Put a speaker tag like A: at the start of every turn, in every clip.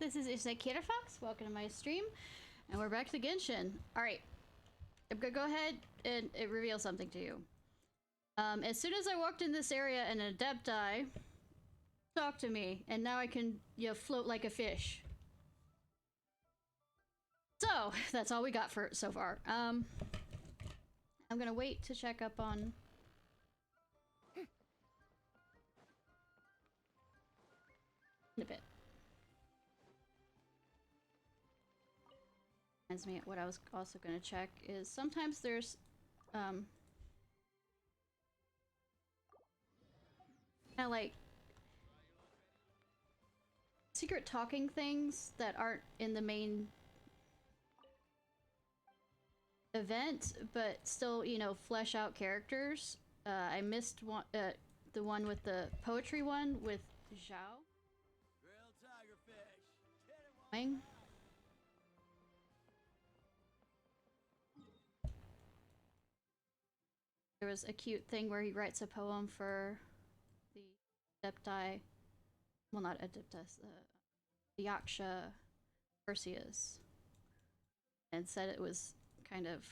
A: this is Ishnai Ciarfox. Welcome to my stream, and we're back to Genshin. Alright, I'm gonna go ahead and reveal something to you. As soon as I walked in this area, an Adepti talked to me, and now I can, you know, float like a fish. So, that's all we got for so far. I'm gonna wait to check up on... in a bit. Reminds me, what I was also gonna check is sometimes there's kind of like secret talking things that aren't in the main event, but still, you know, flesh out characters. I missed one, the one with the poetry one with Zhao. There was a cute thing where he writes a poem for the Adepti, well, not Adeptus, the Yaksha Perseus, and said it was kind of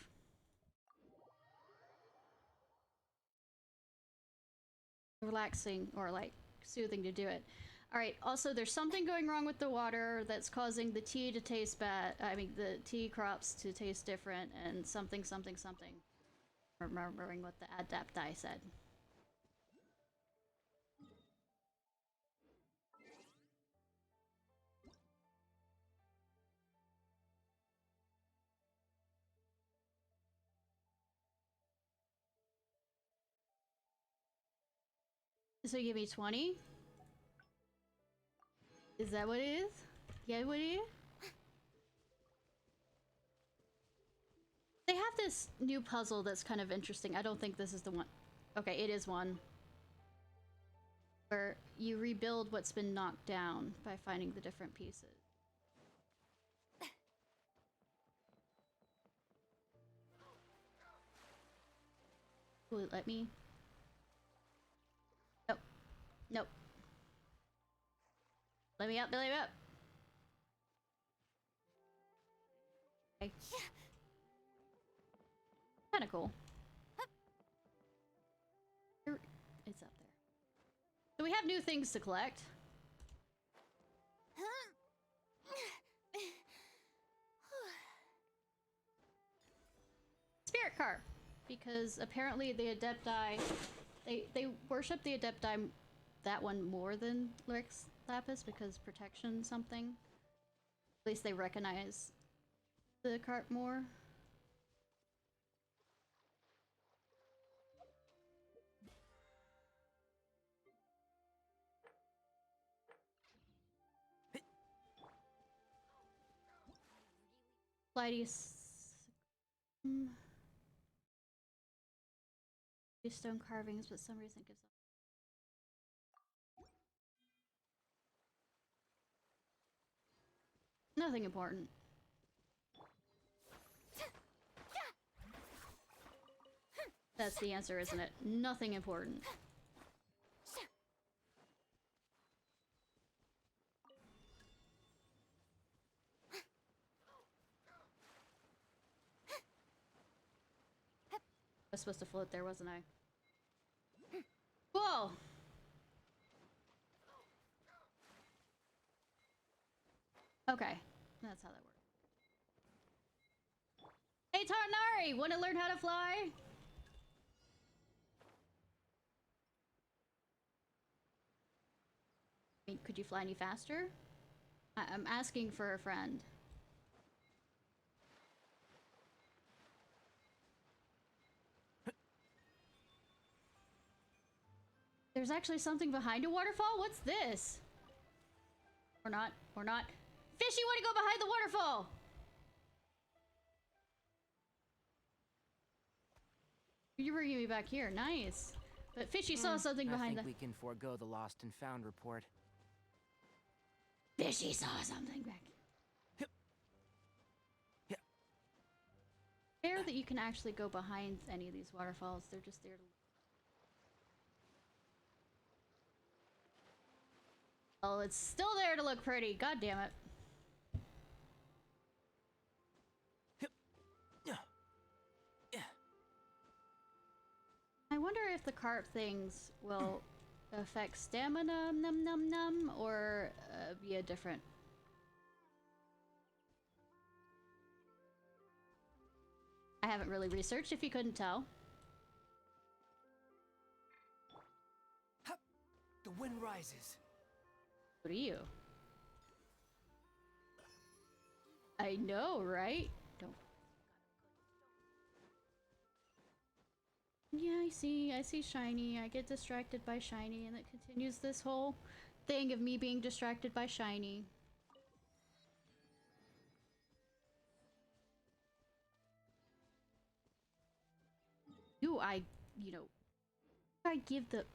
A: relaxing or like soothing to do it. Alright, also there's something going wrong with the water that's causing the tea to taste bad. I mean, the tea crops to taste different, and something. Remembering what the Adepti said. So you give me 20? Is that what it is? Yeah, what it is? They have this new puzzle that's kind of interesting. I don't think this is the one. Okay, it is one. Where you rebuild what's been knocked down by finding the different pieces. Will it let me? Nope. Nope. Let me up, let me up. Okay. Kinda cool. It's up there. So we have new things to collect. Spirit car. Because apparently the Adepti, they worship the Adepti, that one, more than Lyric's Lapis because protection something. At least they recognize the cart more. Stone carvings, but some reason gives up. Nothing important. That's the answer, isn't it? Nothing important. I was supposed to float there, wasn't I? Whoa! Okay, that's how that works. Hey Tarnari, want to learn how to fly? I mean, could you fly any faster? I'm asking for a friend. There's actually something behind a waterfall? What's this? Or not. Fishy, want to go behind the waterfall! You're bringing me back here. Nice. But Fishy saw something behind the...
B: I think we can forego the lost and found report.
A: Fishy saw something back here. Rare that you can actually go behind any of these waterfalls. They're just there to... Oh, it's still there to look pretty. God damn it. wonder if the carp things will affect stamina, num num num, or be a different. I haven't really researched, if you couldn't tell.
B: The wind rises.
A: What are you? I know, right? Don't. Yeah, I see shiny. I get distracted by shiny, and it continues this whole thing of me being distracted by shiny. Do I, you know, I give the...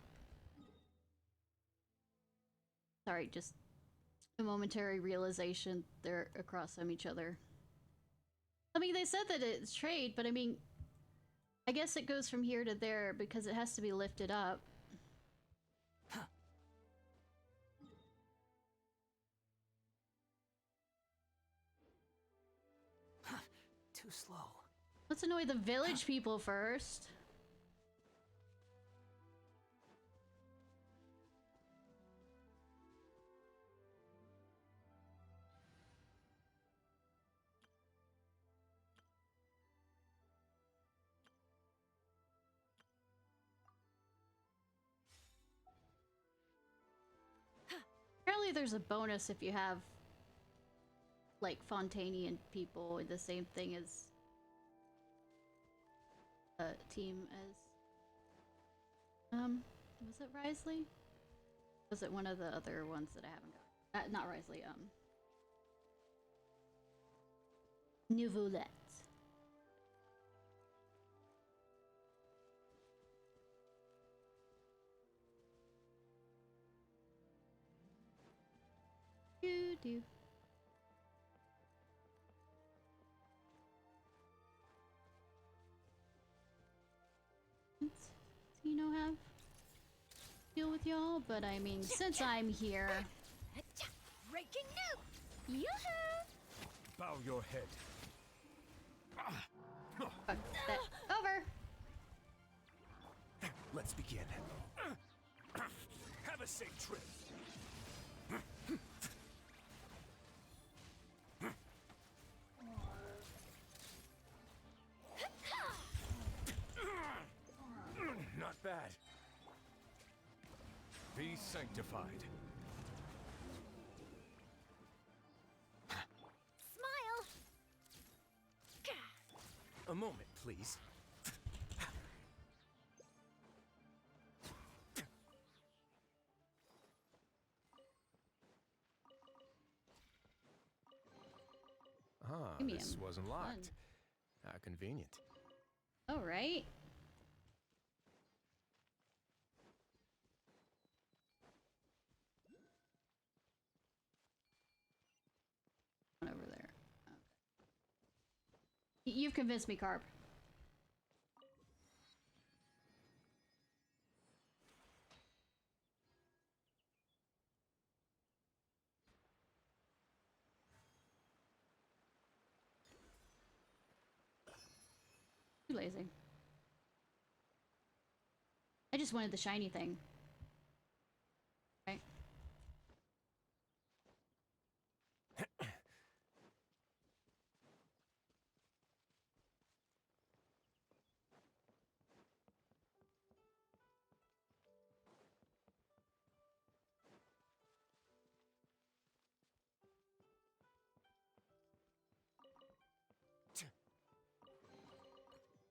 A: Sorry, just a momentary realization they're across from each other. I mean, they said that it's trade, but I mean, I guess it goes from here to there because it has to be lifted up.
B: Huh. Too slow.
A: Let's annoy the village people first. Apparently there's a bonus if you have like Fontanian people in the same thing as a team as was it Risley? Was it one of the other ones that I haven't got? Not Risley, Nouvelette. Do. You know, have deal with y'all, but I mean, since I'm here.
C: Breaking news! Yoo-hoo!
D: Bow your head.
A: Fuck that. Over!
D: Let's begin. Have a safe trip. Not bad. Be sanctified.
C: Smile!
D: A moment, please. Ah,
A: Premium.
D: this wasn't locked.
A: Fun.
D: How convenient.
A: All right. One over there. Okay. You've convinced me, Carp. Too lazy. I just wanted the shiny thing. Right.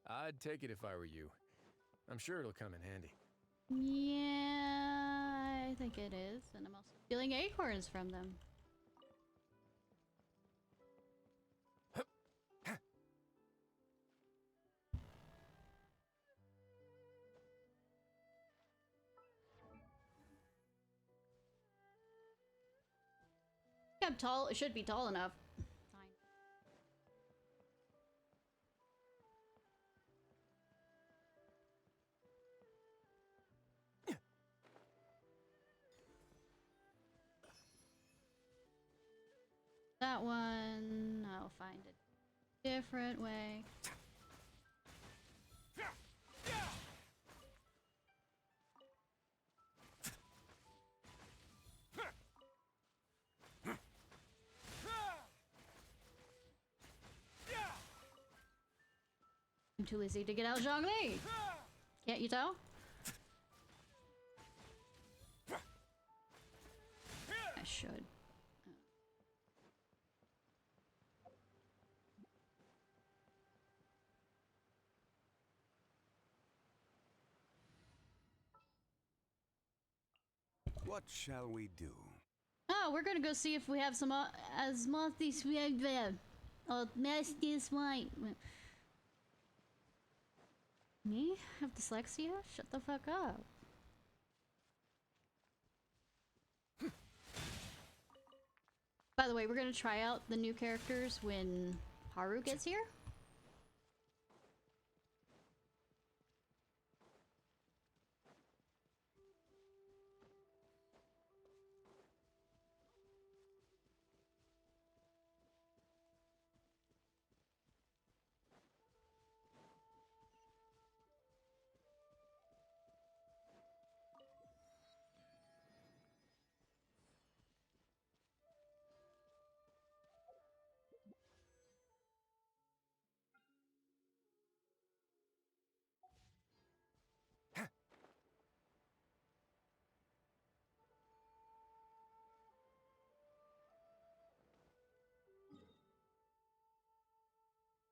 D: I'd take it if I were you. I'm sure it'll come in handy.
A: Yeah, I think it is, and I'm also stealing acorns from them. I'm tall. It should be tall enough. Fine. That one, I'll find a different way. I'm too lazy to get out Zhongli. Can't you tell? I should.
E: What shall we do?
A: Oh, we're gonna go see if we have some Asmothis or Mastis wine. Me? Have dyslexia? Shut the fuck up. By the way, we're gonna try out the new characters when Haru gets here.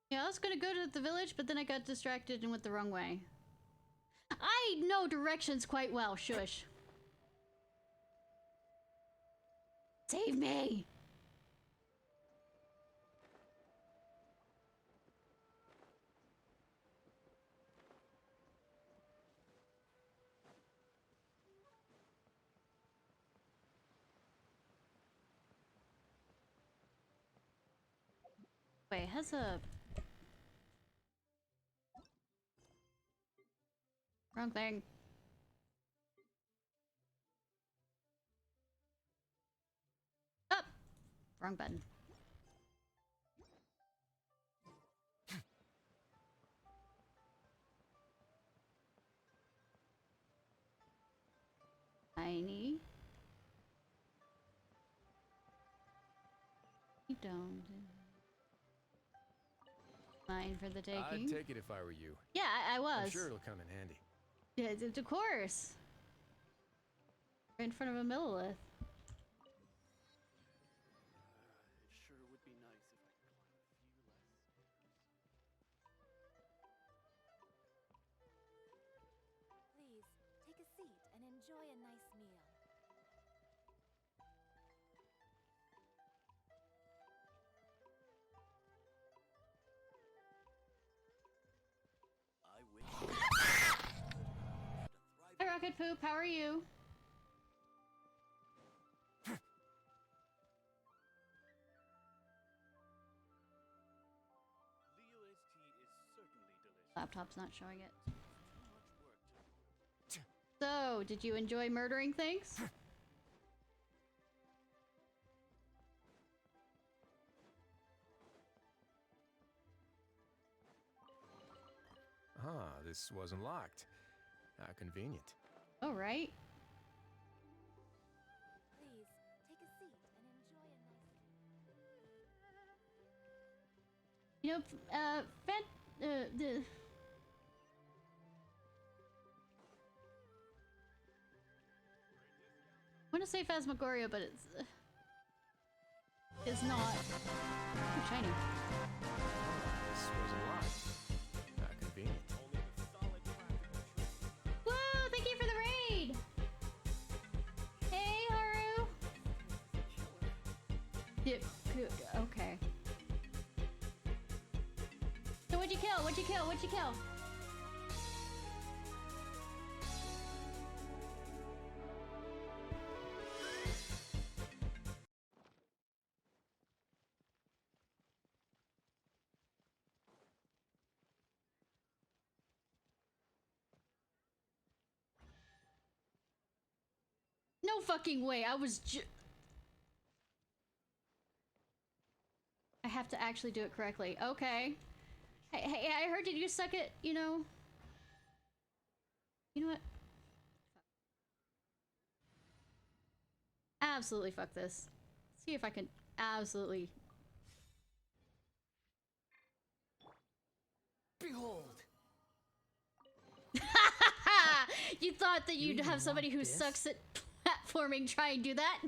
A: Yeah, I was gonna go to the village, but then I got distracted and went the wrong way. I know directions quite well, shush. Save me! Wait, has a... Wrong thing. Up! Wrong button. Tiny. You don't. Mine for the taking.
D: I'd take it if I were you.
A: Yeah, I was.
D: I'm sure it'll come in handy.
A: Yeah, of course. Right in front of a Millilith.
F: It sure would be nice if I could climb a few less stairs.
C: Please, take a seat and enjoy a nice meal.
F: I wish.
A: Hi, Rocket Poop. How are you?
F: Leo ST is certainly delicious.
A: Laptop's not showing it.
F: Too much work to...
A: So, did you enjoy murdering things?
D: Ah, this wasn't locked. How convenient.
A: Oh, right.
C: Please, take a seat and enjoy a nice meal.
A: You know, the... I want to say Phasmagoria, but it's not. Ooh, shiny.
D: This wasn't locked. How convenient.
F: Only the solid practical truth.
A: Whoa, thank you for the raid! Hey, Haru! Yeah, good, okay. So what'd you kill? What'd you kill? What'd you kill? No fucking way, I have to actually do it correctly. Okay. Hey, I heard you suck it, you know? You know what? Absolutely fuck this. See if I can absolutely...
B: Behold,
A: You thought that you'd
B: even
A: have somebody
B: want
A: who
B: this?
A: sucks at platforming try and do that?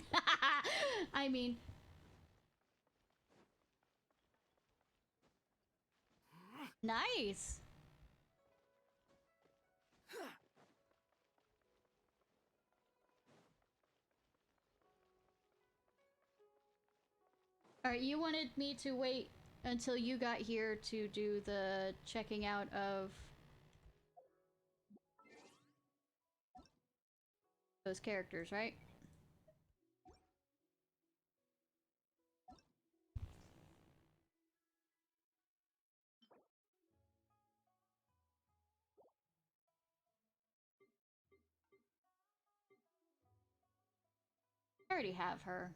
A: I mean... Nice! Alright, you wanted me to wait until you got here to do the checking out of those characters, right? I already have her.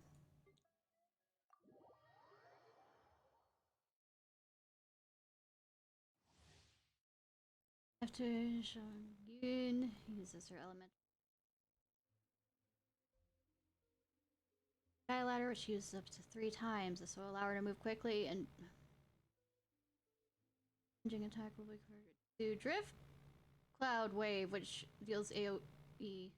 A: After Yoon uses her element. Sky ladder, which uses up to 3 times. This will allow her to move quickly and ranging attack will be converted to drift cloud wave, which deals AoE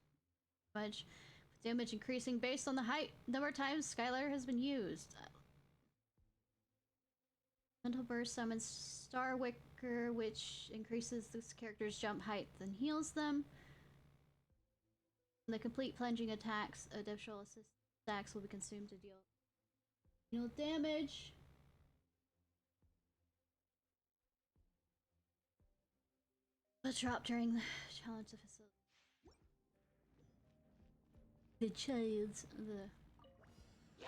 A: damage, with damage increasing based on the height number of times Sky ladder has been used. Mental burst summons Star Wicker, which increases this character's jump height, then heals them. The complete plunging attacks, additional assist stacks will be consumed to deal damage. But drop during the challenge of facility. The child's the.
C: Yeah,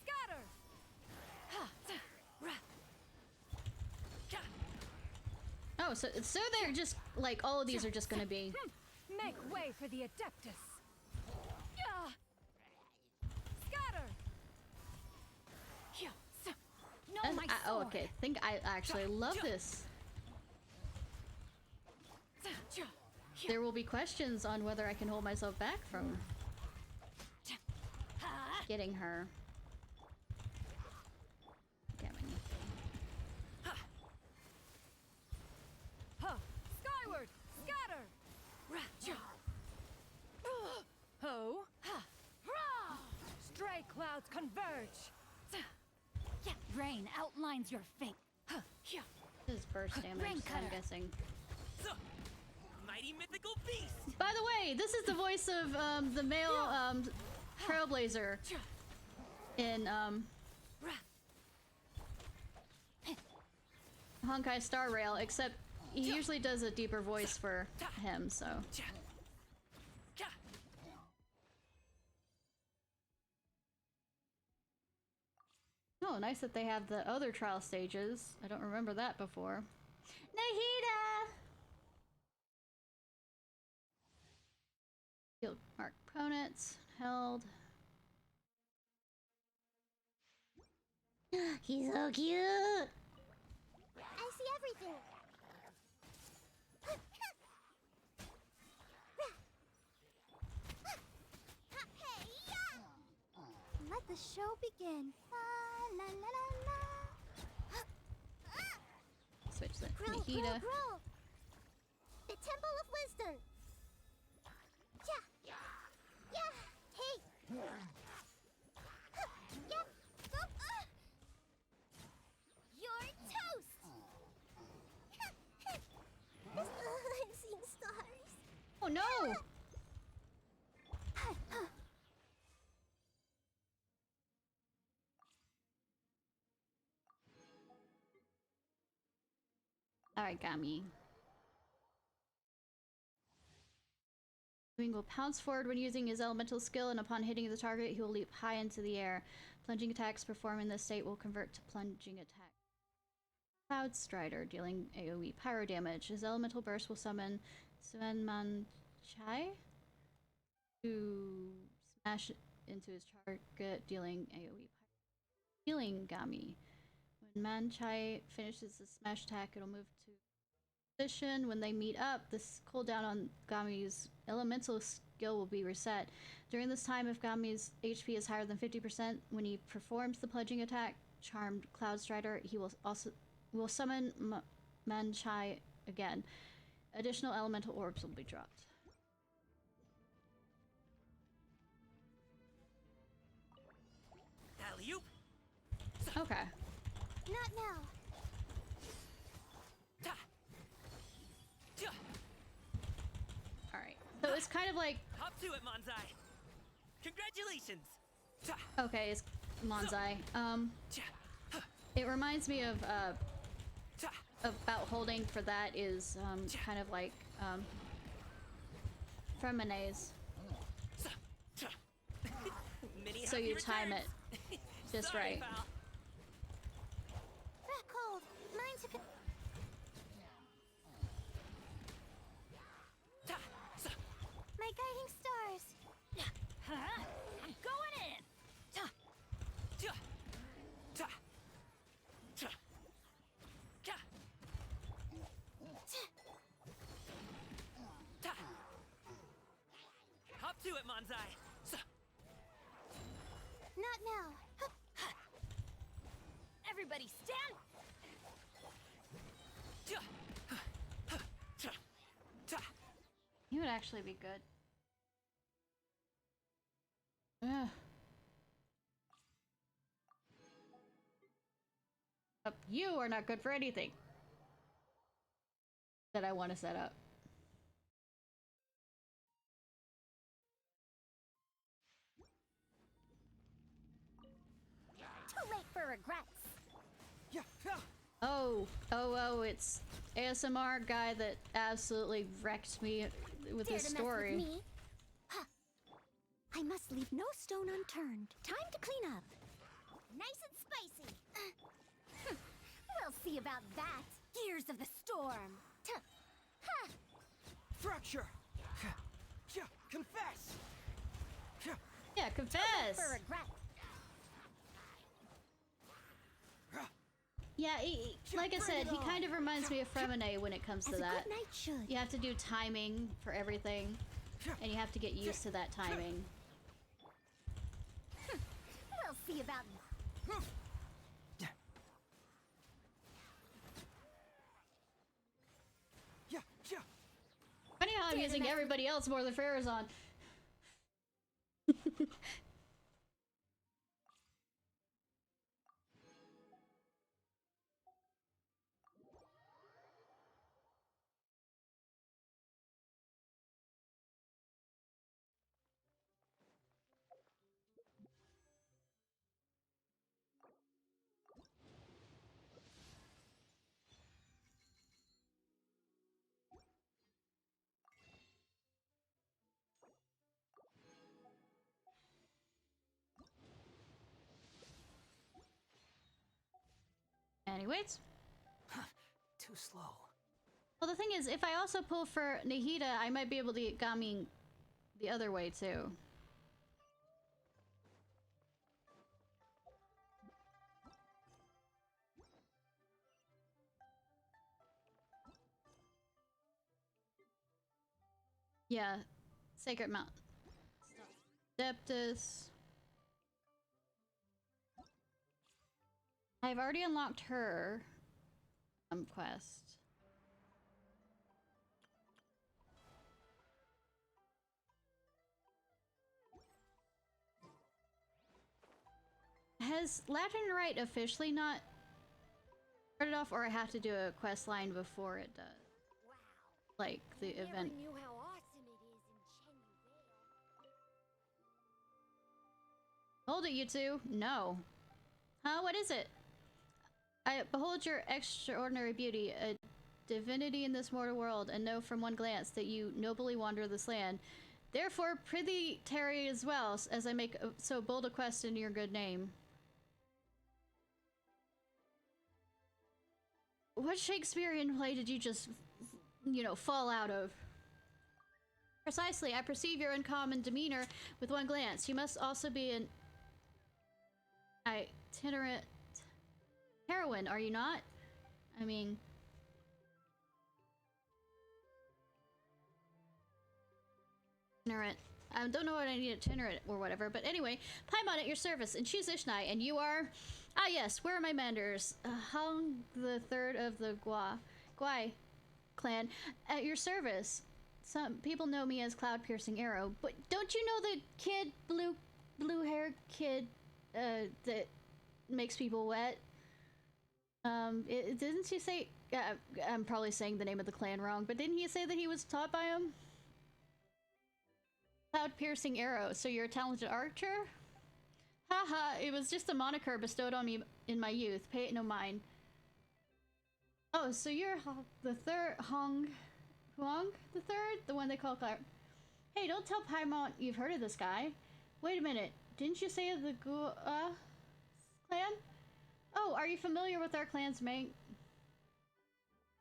C: scatter.
A: Oh, so they're just like all of these are just gonna be.
C: Make way for the Adeptus. Yeah. Scatter. Yeah. No, my
A: Oh,
C: sword.
A: okay. I think I actually love this. There will be questions on whether I can hold myself back from getting her.
C: Skyward. Scatter. Ho. Stray clouds converge. Rain outlines your fate.
A: This is burst damage,
C: Rain
A: so I'm
C: cutter.
A: guessing.
B: Mighty mythical beast!
A: By the way, this is the voice of the male Trailblazer in Honkai Star Rail, except he usually does a deeper voice for him, so. Oh, nice that they have the other trial stages. I don't remember that before. Nahida! Field mark opponents. Held. He's so cute!
C: I see everything. Let the show begin. La, la, la, la.
A: Switch that.
C: Grow, grow,
A: Nahida.
C: grow. The Temple of Wisdom. Yeah. Yeah. Hey. Yeah. You're toast. I'm seeing stars.
A: Oh no! Alright, Gami. Wing will pounce forward when using his elemental skill, and upon hitting the target, he will leap high into the air. Plunging attacks performed in this state will convert to plunging attack. Cloud Strider, dealing AoE pyro damage. His elemental burst will summon Suenman Chai to smash into his target, dealing AoE pyro. Healing Gami. When Manchai finishes the smash attack, it'll move to position. When they meet up, this cooldown on Gami's elemental skill will be reset. During this time, if Gami's HP is higher than 50%, when he performs the plunging attack, Charmed Cloud Strider, he will summon Manchai again. Additional elemental orbs will be dropped.
B: Alley-oop.
A: Okay.
C: Not now.
B: Ta. Ja.
A: Alright. So it's kind of like...
B: Hop to it, Manzai. Congratulations. Ta.
A: Okay, it's Monzai.
B: Ja.
A: It reminds me of,
B: Ta.
A: about holding for that is, kind of like, Feminaze.
B: Ta. Mini
A: So
B: happy
A: you time
B: returns.
A: it just
B: Sorry,
A: right.
B: pal.
C: That cold. Mine took a...
B: Ta. Sa.
C: My guiding stars.
G: Huh? I'm going in!
B: Ta. Ja. Ta. Ta. Ja. Ta. Hop to it, Manzai. Sa.
C: Not now.
G: Everybody stand!
B: Ja. Ta. Ta.
A: You would actually be good. Ugh. You are not good for anything that I want to set up.
C: Too late for regrets.
B: Yeah. Yeah.
A: Oh, it's ASMR guy that absolutely wrecked me with
C: Dare
A: his
C: to
A: story.
C: mess with me? Huh. I must leave no stone unturned. Time to clean up. Nice and spicy. We'll see about that. Gears of the storm. Ha!
B: Fracture. Yeah. Confess. Yeah.
A: Yeah, confess!
C: For regret.
A: Yeah, like I said, he kind of reminds me of Fremine when it comes
C: As
A: to
C: a
A: that.
C: good knight should.
A: You have to do timing for everything, and you have to get used to that timing.
C: We'll see about...
B: Yeah. Yeah.
A: Funny how I'm using everybody else more than Farazan. Anyways.
B: Too slow.
A: Well, the thing is, if I also pull for Nahida, I might be able to get Gami the other way, too. Yeah. Sacred Mountain. Deptus. I've already unlocked her quest. Has Latinite officially not started off, or I have to do a quest line before it does? Like the event.
C: Knew how awesome it is in Chen Yu.
A: Hold it, you two. No. Huh? What is it? I behold your extraordinary beauty, a divinity in this mortal world, and know from one glance that you nobly wander this land. Therefore, prithee tarry as well, as I make so bold a quest in your good name. What Shakespearean play did you just, fall out of? Precisely, I perceive your uncommon demeanor with one glance. You must also be an itinerant heroine, are you not? I mean... Itinerant. I don't know what I need itinerant or whatever, but anyway, Paimon at your service, and choose Ishnai, and you are... Ah yes, where are my manders? Hung the third of the Gwai. clan at your service. Some people know me as Cloud Piercing Arrow, but don't you know the kid, blue-haired kid, that makes people wet? Didn't he say... I'm probably saying the name of the clan wrong, but didn't he say that he was taught by him? Cloud Piercing Arrow, so you're a talented archer? Haha, it was just a moniker bestowed on me in my youth. Pay it no mind. Oh, so you're the third Huang the third? The one they call Cloud. Hey, don't tell Paimon you've heard of this guy. Wait a minute, didn't you say the clan? Oh, are you familiar with our clan's name?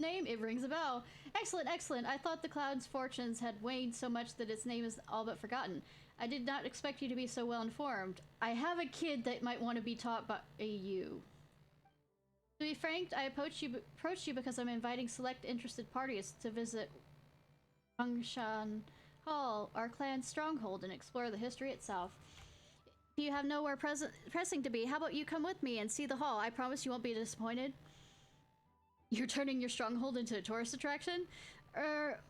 A: It rings a bell. Excellent, excellent. I thought the Cloud's fortunes had waned so much that its name is all but forgotten. I did not expect you to be so well informed. I have a kid that might want to be taught by you. To be frank, I approached you because I'm inviting select interested parties to visit Wangshan Hall, our clan's stronghold, and explore the history itself. If you have nowhere pressing to be, how about you come with me and see the hall? I promise you won't be disappointed. You're turning your stronghold into a tourist attraction?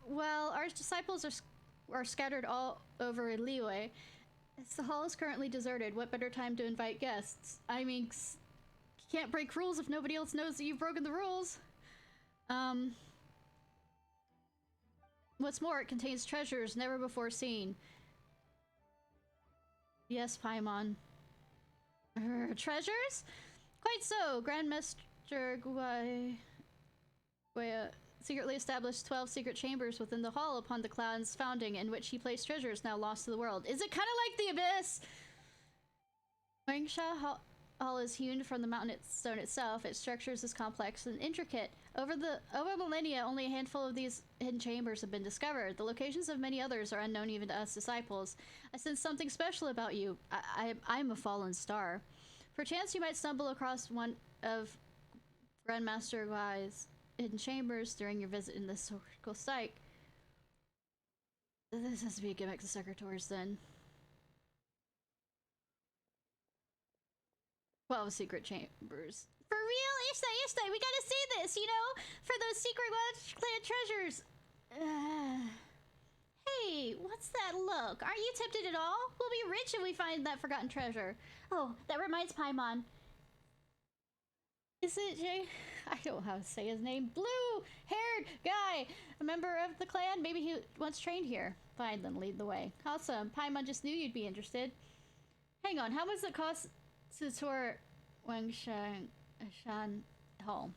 A: Well, our disciples are scattered all over Liyue. The hall is currently deserted. What better time to invite guests? I mean, you can't break rules if nobody else knows that you've broken the rules. What's more, it contains treasures never before seen. Yes, Paimon. Treasures? Quite so. Grandmaster Guaya secretly established 12 secret chambers within the hall upon the clan's founding, in which he placed treasures now lost to the world. Is it kind of like the Abyss? Wangsha Hall is hewn from the mountain stone itself. Its structure is complex and intricate. Over millennia, only a handful of these hidden chambers have been discovered. The locations of many others are unknown even to us disciples. I sense something special about you. I'm a fallen star. Perchance you might stumble across one of Grandmaster Guai's hidden chambers during your visit in this historical site. This has to be a gimmick to suck our tours then. 12 secret chambers. For real? Ishnai, we gotta see this, you know? For those secret clan treasures. Hey, what's that look? Aren't you tempted at all? We'll be rich if we find that forgotten treasure. Oh, that reminds Paimon. Is it Jay? I don't know how to say his name. Blue-haired guy! A member of the clan? Maybe he once trained here. Fine, then lead the way. Awesome. Paimon just knew you'd be interested. Hang on, how much does it cost to tour Wangshan Hall?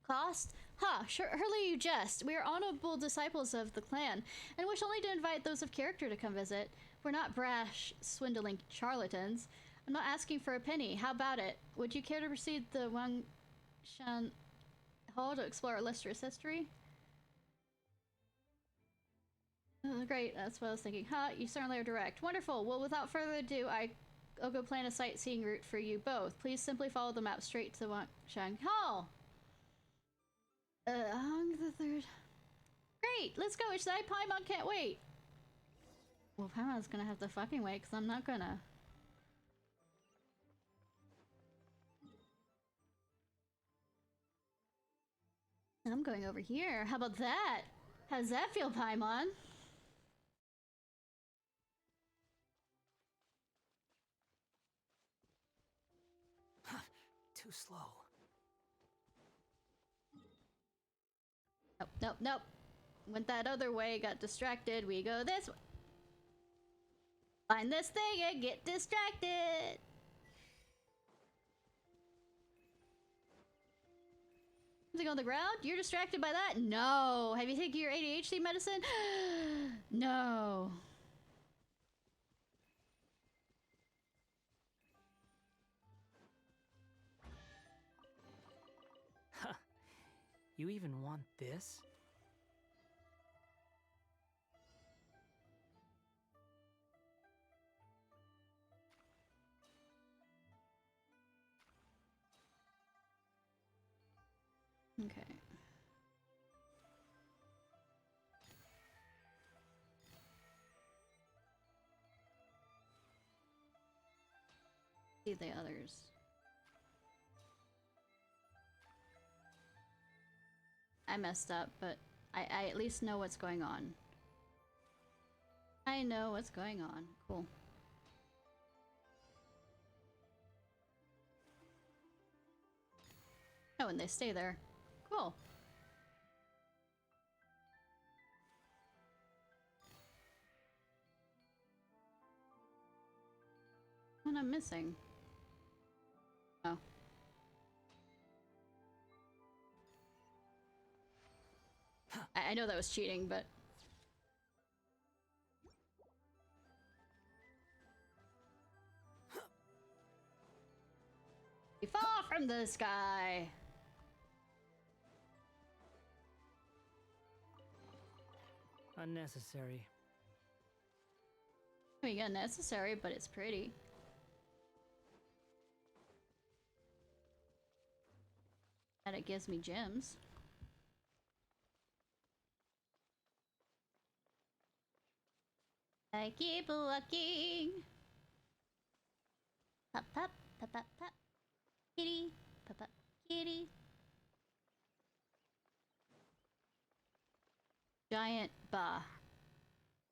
A: Cost? Ha! Surely you jest. We are honorable disciples of the clan, and wish only to invite those of character to come visit. We're not brash, swindling charlatans. I'm not asking for a penny. How about it? Would you care to proceed the Wangshan Hall to explore illustrious history? Oh, great, that's what I was thinking. You certainly are direct. Wonderful. Well, without further ado, I'll go plan a sightseeing route for you both. Please simply follow the map straight to Wangshan Hall. Hong the third. Great, let's go. Ishnai, Paimon can't wait. Well, Paimon's gonna have to fucking wait, because I'm not gonna. I'm going over here. How about that? How does that feel, Paimon?
B: Too slow.
A: Nope. Went that other way, got distracted. We go this way. Find this thing and get distracted. Something on the ground? You're distracted by that? No. Have you taken your ADHD medicine? No.
B: Huh. You even want this?
A: Okay. See the others. I messed up, but I at least know what's going on. I know what's going on. Cool. Oh, and they stay there. Cool. What I'm missing? Oh. I know that was cheating, but... We fall from the sky!
B: Unnecessary.
A: I mean, yeah, necessary, but it's pretty. And it gives me gems. I keep walking. Pop, pop, pop, pop, pop. Kitty, pop, pop, kitty. Giant ba.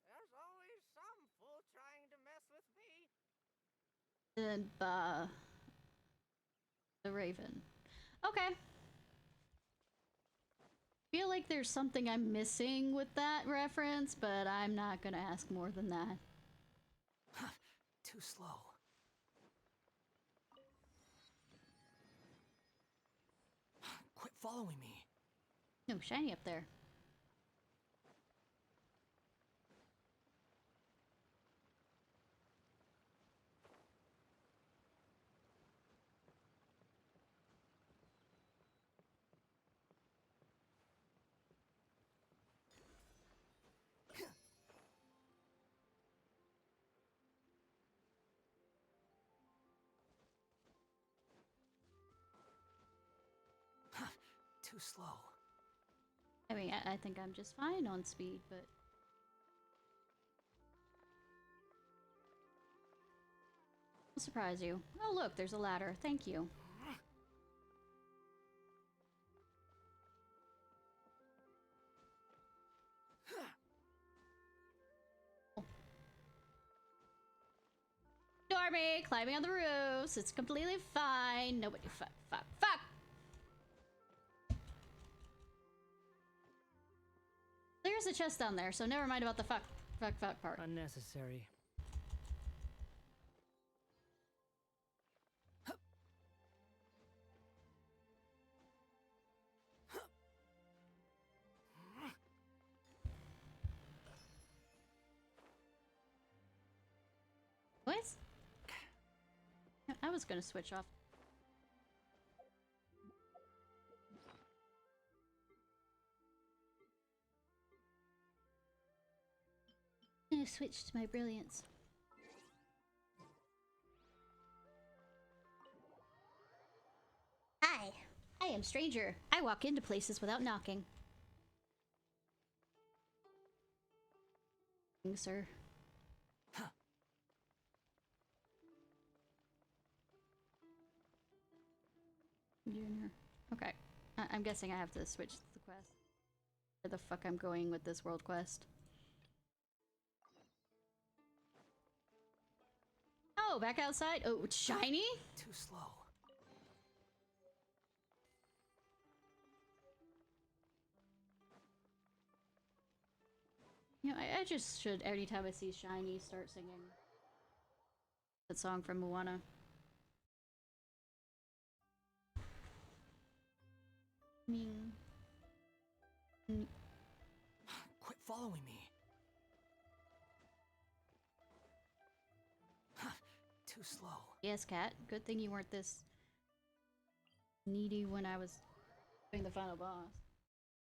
B: There's always some fool trying to mess with me.
A: And ba. The raven. Okay. Feel like there's something I'm missing with that reference, but I'm not gonna ask more than that.
B: Too slow. Quit following me.
A: No, shiny up there.
B: Too slow.
A: I mean, I think I'm just fine on speed, but... I'll surprise you. Oh look, there's a ladder. Thank you. Normie, climbing on the roofs. It's completely fine. Nobody fuck. There's a chest down there, so never mind about the fuck part.
B: Unnecessary.
A: What? I was gonna switch off. I'm gonna switch to my brilliance. Hi, I am Stranger. I walk into places without knocking. Sir. Junior. Okay. I'm guessing I have to switch the quest. Where the fuck I'm going with this world quest. Oh, back outside? Oh, it's shiny?
B: Too slow.
A: You know, I just should, every time I see shiny, start singing that song from Moana.
B: Quit following me. Too slow.
A: Yes, cat. Good thing you weren't this needy when I was doing the final boss.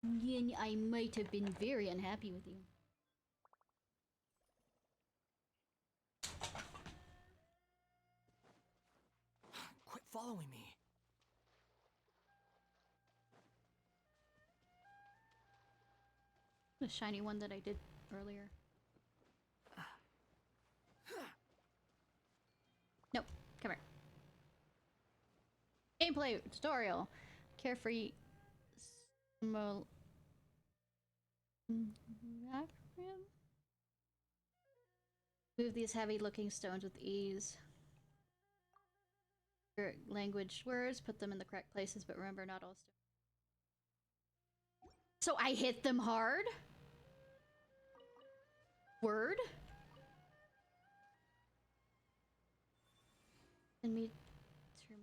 A: Then I might have been very unhappy with you.
B: Quit following me.
A: The shiny one that I did earlier. Nope. Come here. Gameplay tutorial. Carefree. Acronym? Move these heavy-looking stones with ease. Your language words, put them in the correct places, but remember, not all stones. So I hit them hard? Word? And me turn.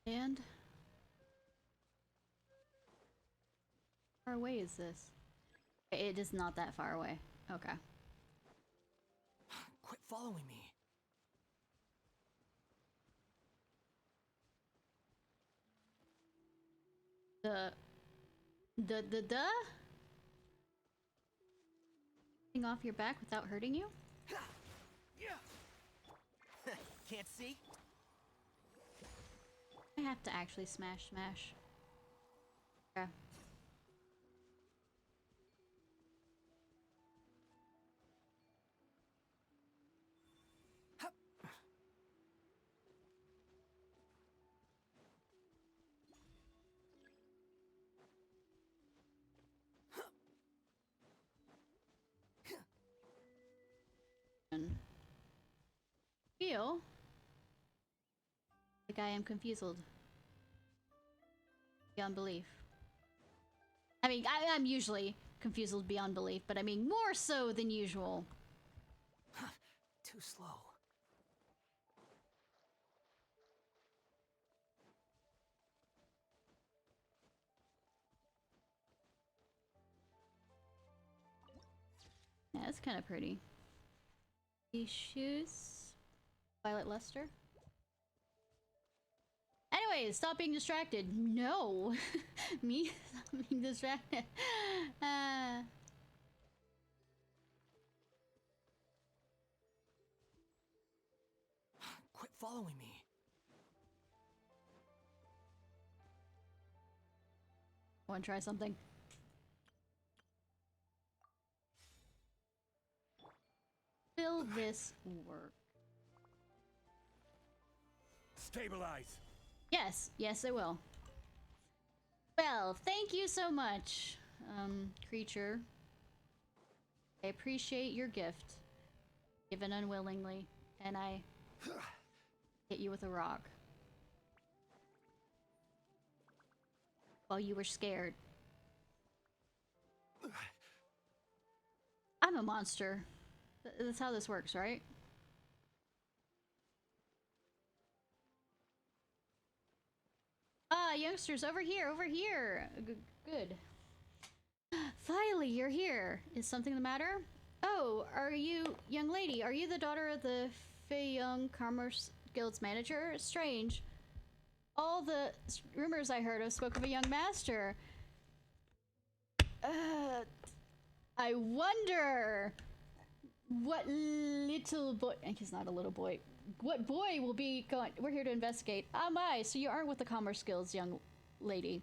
A: And how far away is this? It is not that far away. Okay.
F: Quit following me.
A: The thing off your back without hurting you?
F: Can't see?
A: I have to actually smash. Okay. Feel like I am confused beyond belief. I mean, I'm usually confused beyond belief, but I mean more so than usual.
F: Too slow.
A: Yeah, that's kind of pretty. These shoes. Violet luster. Anyways, stop being distracted. No. Me? Stop being distracted.
F: Quit following me.
A: Want to try something? Will this work?
E: Stabilize.
A: Yes, yes it will. Well, thank you so much, creature. I appreciate your gift, given unwillingly, and I hit you with a rock. While you were scared. I'm a monster. That's how this works, right? Ah, youngsters, over here, over here. Good. Finally, you're here. Is something the matter? Oh, are you, young lady, are you the daughter of the Fei Young Commerce Guild's manager? Strange. All the rumors I heard of spoke of a young master. I wonder what little boy, he's not a little boy, what boy will be going, we're here to investigate. Ah, my, so you aren't with the Commerce Guilds, young lady.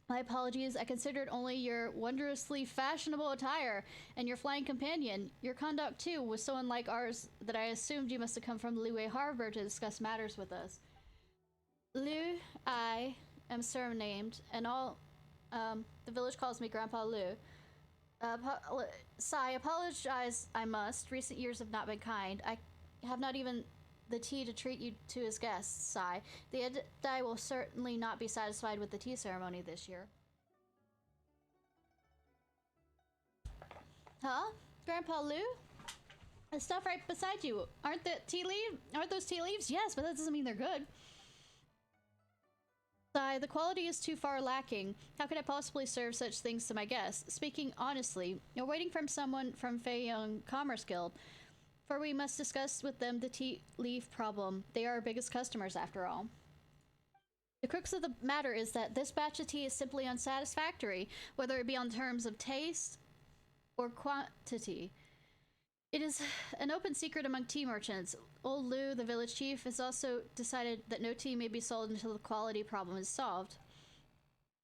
A: My apologies, I considered only your wondrously fashionable attire and your flying companion. Your conduct, too, was so unlike ours that I assumed you must have come from Liyue Harbor to discuss matters with us. Lu, I am surnamed, and all, the village calls me Grandpa Lu. Sai, apologize I must. Recent years have not been kind. I have not even the tea to treat you to as guests, Sai. The Edai will certainly not be satisfied with the tea ceremony this year. Huh? Grandpa Lu? The stuff right beside you. Aren't those tea leaves? Yes, but that doesn't mean they're good. Sai, the quality is too far lacking. How could I possibly serve such things to my guests? Speaking honestly, you're waiting from someone from Fei Young Commerce Guild, for we must discuss with them the tea leaf problem. They are our biggest customers, after all. The crux of the matter is that this batch of tea is simply unsatisfactory, whether it be on terms of taste or quantity. It is an open secret among tea merchants. Old Lu, the village chief, has also decided that no tea may be sold until the quality problem is solved.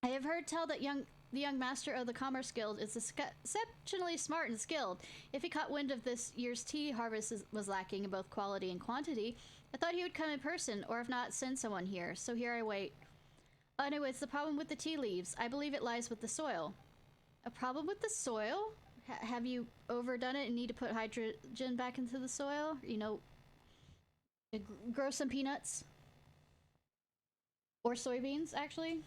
A: I have heard tell that young the young master of the Commerce Guild is exceptionally smart and skilled. If he caught wind of this year's tea harvest was lacking in both quality and quantity, I thought he would come in person, or if not, send someone here. So here I wait. Anyways, the problem with the tea leaves. I believe it lies with the soil. A problem with the soil? Have you overdone it and need to put hydrogen back into the soil? You know, grow some peanuts? Or soybeans, actually?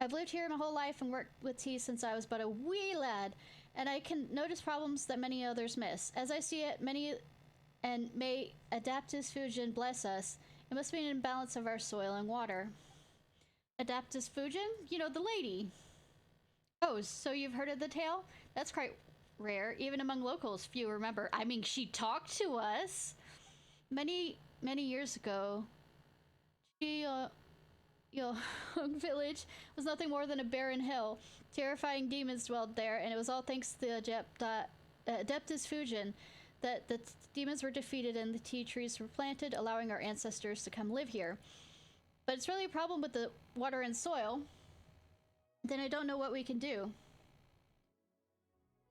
A: I've lived here my whole life and worked with tea since I was but a wee lad, and I can notice problems that many others miss. As I see it, and may Adaptus Fujin bless us, it must be an imbalance of our soil and water. Adaptus Fujin? You know, the lady. Oh, so you've heard of the tale? That's quite rare. Even among locals, few remember. I mean, she talked to us! Many years ago, Your village was nothing more than a barren hill. Terrifying demons dwelled there, and it was all thanks to the Adeptus Fujin that the demons were defeated and the tea trees were planted, allowing our ancestors to come live here. But it's really a problem with the water and soil. Then I don't know what we can do.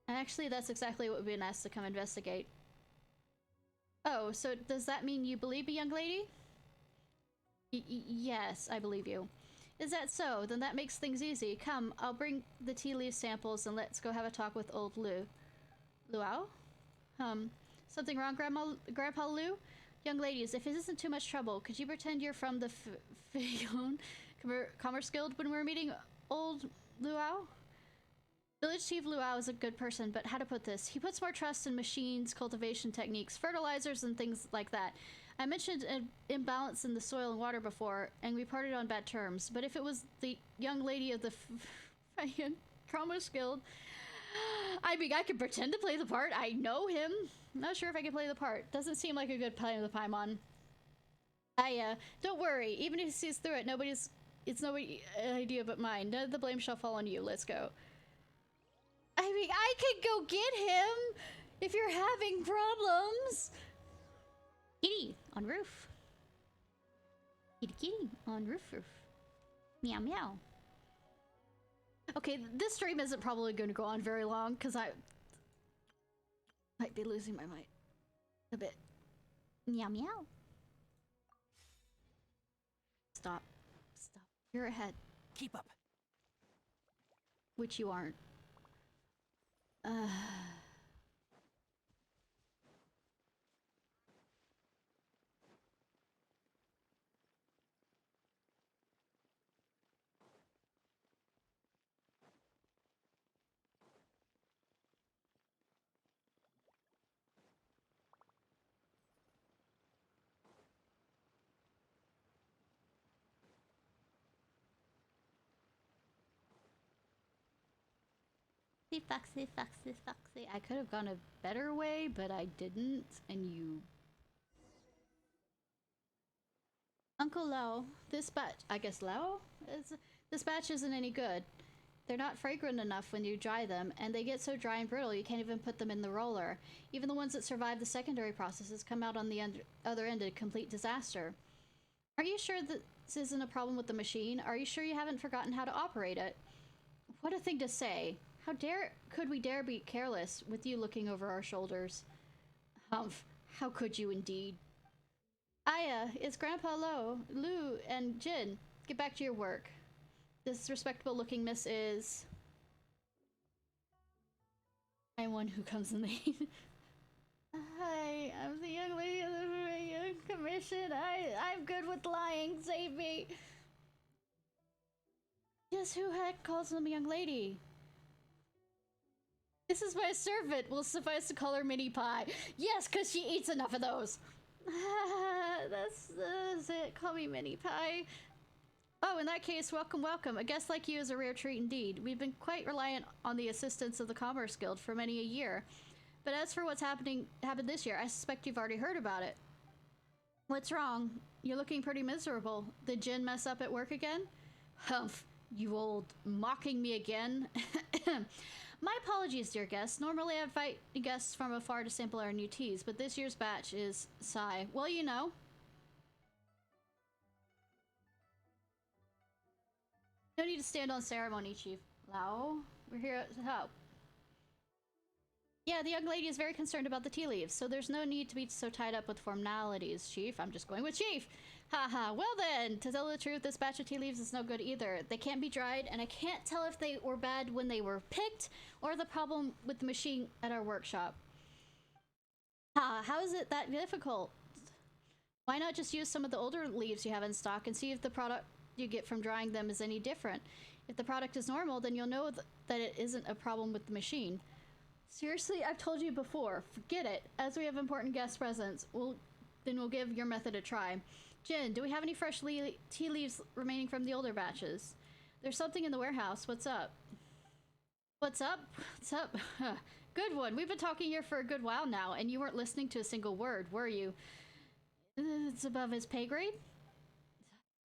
A: And actually, that's exactly what we've been asked to come investigate. Oh, so does that mean you believe me, young lady? Yes, I believe you. Is that so? Then that makes things easy. Come, I'll bring the tea leaf samples and let's go have a talk with old Luau? Something wrong, Grandpa Lu? Young ladies, if it isn't too much trouble, could you pretend you're from the Fion Commerce Guild when we're meeting old Luau? Village Chief Luau is a good person, but how to put this? He puts more trust in machines, cultivation techniques, fertilizers, and things like that. I mentioned an imbalance in the soil and water before, and we parted on bad terms. But if it was the young lady of the Commerce Guild, I mean, I can pretend to play the part. I know him. I'm not sure if I can play the part. Doesn't seem like a good play of the Paimon. Don't worry. Even if he sees through it, it's nobody's idea but mine. None of the blame shall fall on you. Let's go. I mean, I could go get him if you're having problems. Kitty on roof. Kitty on roof. Meow meow. Okay, this stream isn't probably going to go on very long because I might be losing my mind a bit. Meow meow. Stop. Stop. You're ahead.
B: Keep up.
A: Which you aren't. Foxy, foxy, foxy. I could have gone a better way, but I didn't, and you... Uncle Lao, this batch... I guess Lao? This batch isn't any good. They're not fragrant enough when you dry them, and they get so dry and brittle you can't even put them in the roller. Even the ones that survive the secondary processes come out on the other end a complete disaster. Are you sure that this isn't a problem with the machine? Are you sure you haven't forgotten how to operate it? What a thing to say. Could we dare be careless with you looking over our shoulders? Humph, how could you indeed? Aya, it's Grandpa Lu, and Jin. Get back to your work. This respectable looking miss is... I'm one who comes in late. Hi, I'm the young lady of the commission. I'm good with lying. Save me. Yes, who heck calls them a young lady? This is my servant. Will suffice to call her Mini Pie. Yes, because she eats enough of those. That's it. Call me Mini Pie. Oh, in that case, welcome, welcome. A guest like you is a rare treat indeed. We've been quite reliant on the assistance of the Commerce Guild for many a year. But as for what's happened this year, I suspect you've already heard about it. What's wrong? You're looking pretty miserable. Did Jin mess up at work again? Humph, you old mocking me again. My apologies, dear guests. Normally I invite guests from afar to sample our new teas, but this year's batch is Sigh. Well, you know. No need to stand on ceremony, Chief Lao, we're here to help. Yeah, the young lady is very concerned about the tea leaves, so there's no need to be so tied up with formalities, Chief. I'm just going with Chief. Haha, well then, to tell the truth, this batch of tea leaves is no good either. They can't be dried, and I can't tell if they were bad when they were picked, or the problem with the machine at our workshop. How is it that difficult? Why not just use some of the older leaves you have in stock and see if the product you get from drying them is any different? If the product is normal, then you'll know that it isn't a problem with the machine. Seriously, I've told you before. Forget it. As we have important guest presents, we'll give your method a try. Jin, do we have any fresh tea leaves remaining from the older batches? There's something in the warehouse. What's up? What's up? What's up? Good one. We've been talking here for a good while now, and you weren't listening to a single word, were you? It's above his pay grade?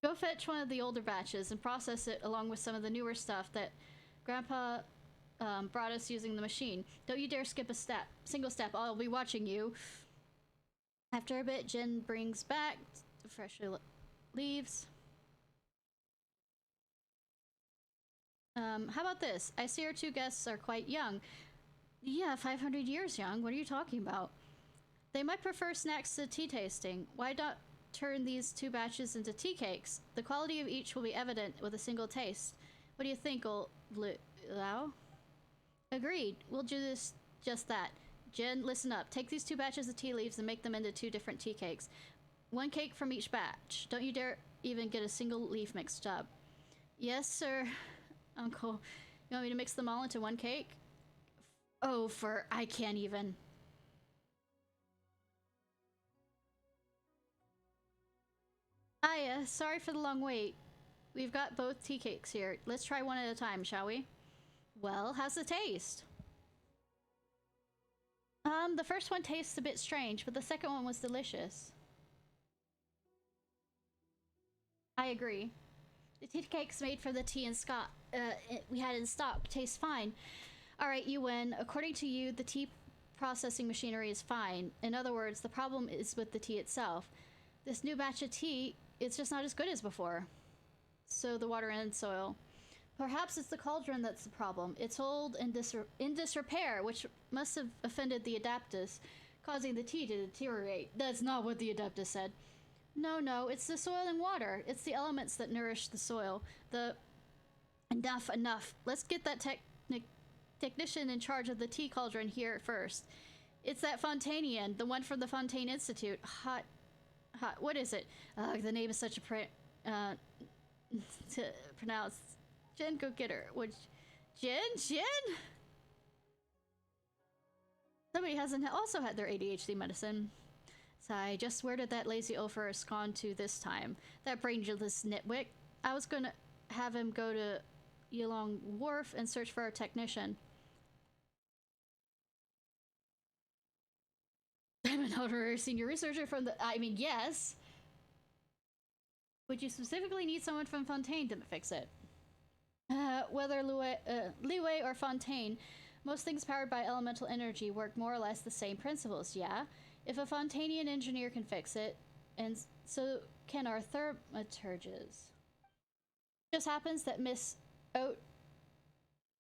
A: Go fetch one of the older batches and process it along with some of the newer stuff that Grandpa brought us using the machine. Don't you dare skip a step. Single step. I'll be watching you. After a bit, Jin brings back the fresh leaves. How about this? I see our two guests are quite young. Yeah, 500 years young. What are you talking about? They might prefer snacks to tea tasting. Why not turn these two batches into tea cakes? The quality of each will be evident with a single taste. What do you think, old Lao? Agreed. We'll do this just that. Jen, listen up. Take these two batches of tea leaves and make them into two different tea cakes. One cake from each batch. Don't you dare even get a single leaf mixed up. Yes, sir, Uncle. You want me to mix them all into one cake? Oh, I can't even. Hiya, sorry for the long wait. We've got both tea cakes here. Let's try one at a time, shall we? Well, how's the taste? The first one tastes a bit strange, but the second one was delicious. I agree. The tea cakes made for the tea and we had in stock taste fine. Alright, you win. According to you, the tea processing machinery is fine. In other words, the problem is with the tea itself. This new batch of tea, it's just not as good as before. So the water and soil. Perhaps it's the cauldron that's the problem. It's old and in disrepair, which must have offended the Adaptus, causing the tea to deteriorate. That's not what the Adaptus said. No, it's the soil and water. It's the elements that nourish the soil. Enough. Let's get that technician in charge of the tea cauldron here first. It's that Fontanian, the one from the Fontaine Institute. Hot, what is it? The name is such a to pronounce. Jen, go get her. Jen? Somebody hasn't also had their ADHD medicine. Sigh, just where did that lazy Ophirus gone to this time? That brainless nitwit. I was gonna have him go to Yulong Wharf and search for a technician. I'm an honorary senior researcher from yes. Would you specifically need someone from Fontaine to fix it? Whether Leeway or Fontaine, most things powered by elemental energy work more or less the same principles, yeah? If a Fontanian engineer can fix it, and so can our thaumaturges. Just happens that Miss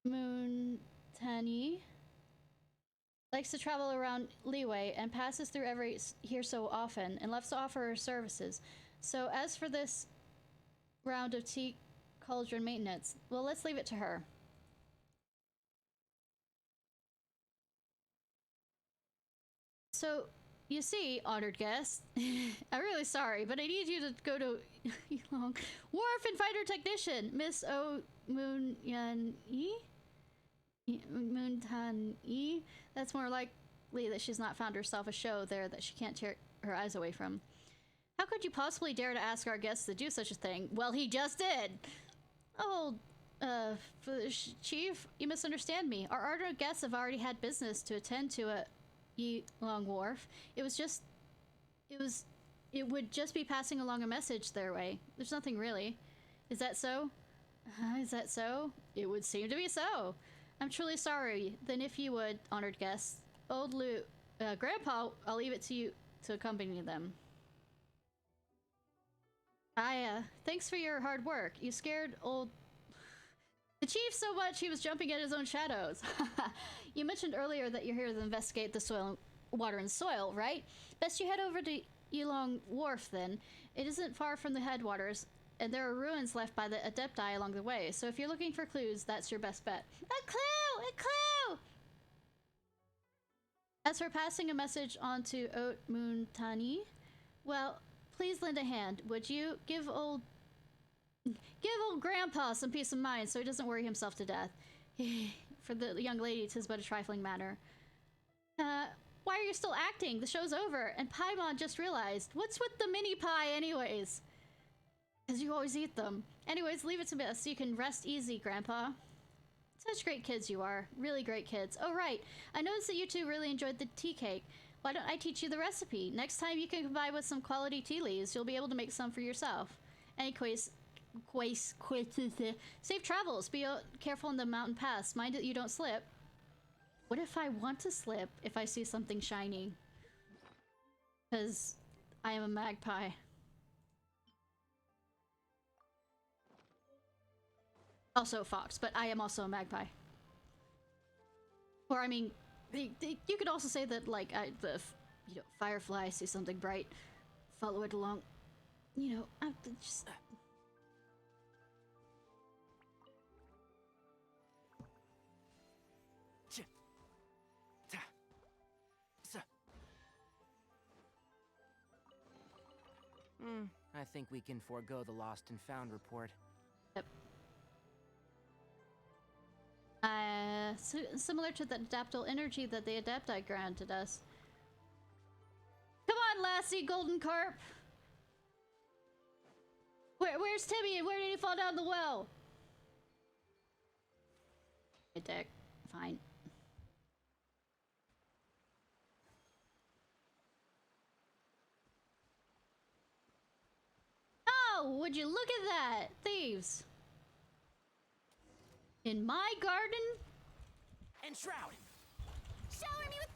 A: Moon-Tani likes to travel around Leeway and passes through here so often and loves to offer her services. So as for this round of tea cauldron maintenance, well, let's leave it to her. So, you see, honored guest, I'm really sorry, but I need you to go to Yulong Wharf and find her technician, Miss Moon-Tan-E. That's more likely that she's not found herself a show there that she can't tear her eyes away from. How could you possibly dare to ask our guests to do such a thing? Well, he just did! Oh, Chief, you misunderstand me. Our honored guests have already had business to attend to at Yulong Wharf. It would just be passing along a message their way. There's nothing really. Is that so? Is that so? It would seem to be so. I'm truly sorry. Then if you would, honored guests, Grandpa, I'll leave it to you to accompany them. Thanks for your hard work. You scared old The chief so much he was jumping at his own shadows. You mentioned earlier that you're here to investigate the soil, water and soil, right? Best you head over to Yulong Wharf then. It isn't far from the headwaters, and there are ruins left by the Adepti along the way. So if you're looking for clues, that's your best bet. A clue! A clue! As for passing a message on to Oat Moon Tani, well, please lend a hand, would you? Give old Grandpa some peace of mind so he doesn't worry himself to death. For the young lady, 'tis but a trifling matter. Why are you still acting? The show's over, and Paimon just realized. What's with the mini pie anyways? Because you always eat them. Anyways, leave it to me so you can rest easy, Grandpa. Such great kids you are. Really great kids. Oh, right. I noticed that you two really enjoyed the tea cake. Why don't I teach you the recipe? Next time you can combine with some quality tea leaves, you'll be able to make some for yourself. Anyways, safe travels. Be careful in the mountain pass. Mind that you don't slip. What if I want to slip if I see something shiny? Because I am a magpie. Also a fox, but I am also a magpie. Or I mean, you could also say that like firefly, see something bright, follow it along. You know, I'm just.
B: I think we can forego the lost and found report.
A: Yep. Similar to the adaptable energy that the Adepti granted us. Come on, lassie, Golden Carp! Where's Timmy and where did he fall down the well? Hey, Dick. Fine. Oh, would you look at that? Thieves. In my garden?
B: And Shroud!
C: Shower me with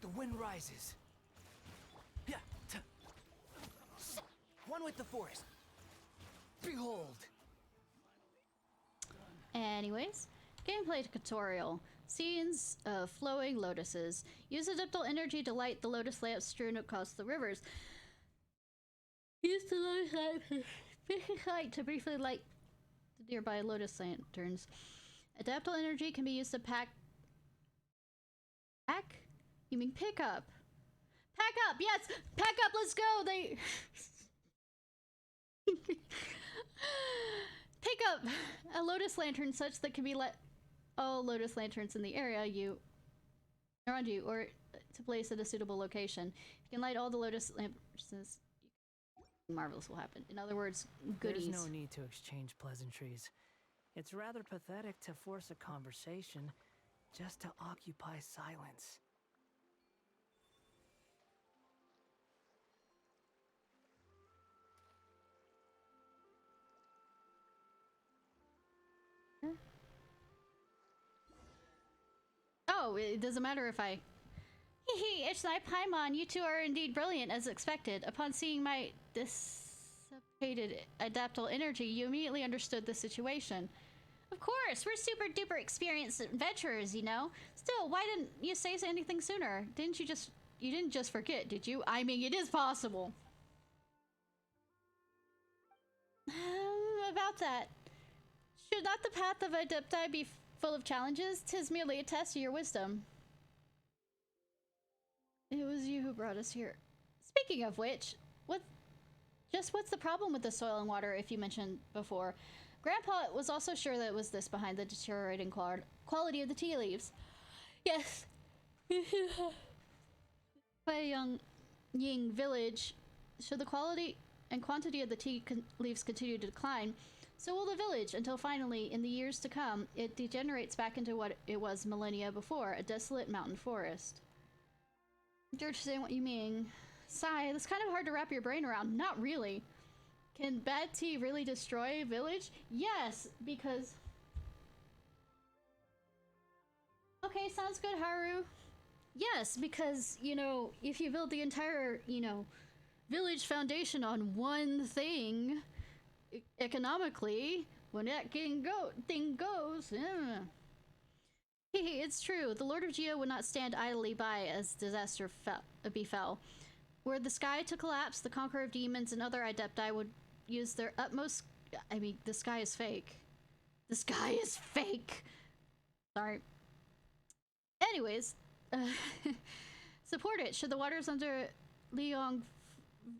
B: The wind rises. One with the forest. Behold!
A: Anyways, gameplay tutorial. Scenes of flowing lotuses. Use adaptable energy to light the lotus lamps strewn across the rivers. Use the lotus light to briefly light the nearby lotus lanterns. Adaptable energy can be used to pack? You mean pick up? Pack up! Yes! Pack up! Let's go! They... Pick up a lotus lantern such that can be lit all lotus lanterns in the area around you, or to place at a suitable location. If you can light all the lotus lamps, marvelous will happen. In other words, goodies.
H: There's no need to exchange pleasantries. It's rather pathetic to force a conversation just to occupy silence.
A: Oh, it doesn't matter if I... Hee Ishnai, Paimon, you two are indeed brilliant as expected. Upon seeing my dissipated adaptable energy, you immediately understood the situation. Of course, we're super duper experienced adventurers, you know? Still, why didn't you say anything sooner? You didn't just forget, did you? I mean, it is possible. About that. Should not the path of Adepti be full of challenges? 'Tis merely a test of your wisdom. It was you who brought us here. Speaking of which, what's the problem with the soil and water, if you mentioned before? Grandpa was also sure that it was this behind the deteriorating quality of the tea leaves. Yes. Ying village, should the quality and quantity of the tea leaves continue to decline, so will the village, until finally, in the years to come, it degenerates back into what it was millennia before, a desolate mountain forest. You're understand what you mean. Sigh, that's kind of hard to wrap your brain around. Not really. Can bad tea really destroy a village? Yes, because... Okay, sounds good, Haru. Yes, because, you know, if you build the entire, you know, village foundation on one thing, economically, when that thing goes, it's true. The Lord of Geo would not stand idly by as disaster befell. Were the sky to collapse, the Conqueror of Demons and other Adepti would use their utmost... I mean, the sky is fake. The sky is fake! Sorry. Anyways, support it. Should the waters under Liang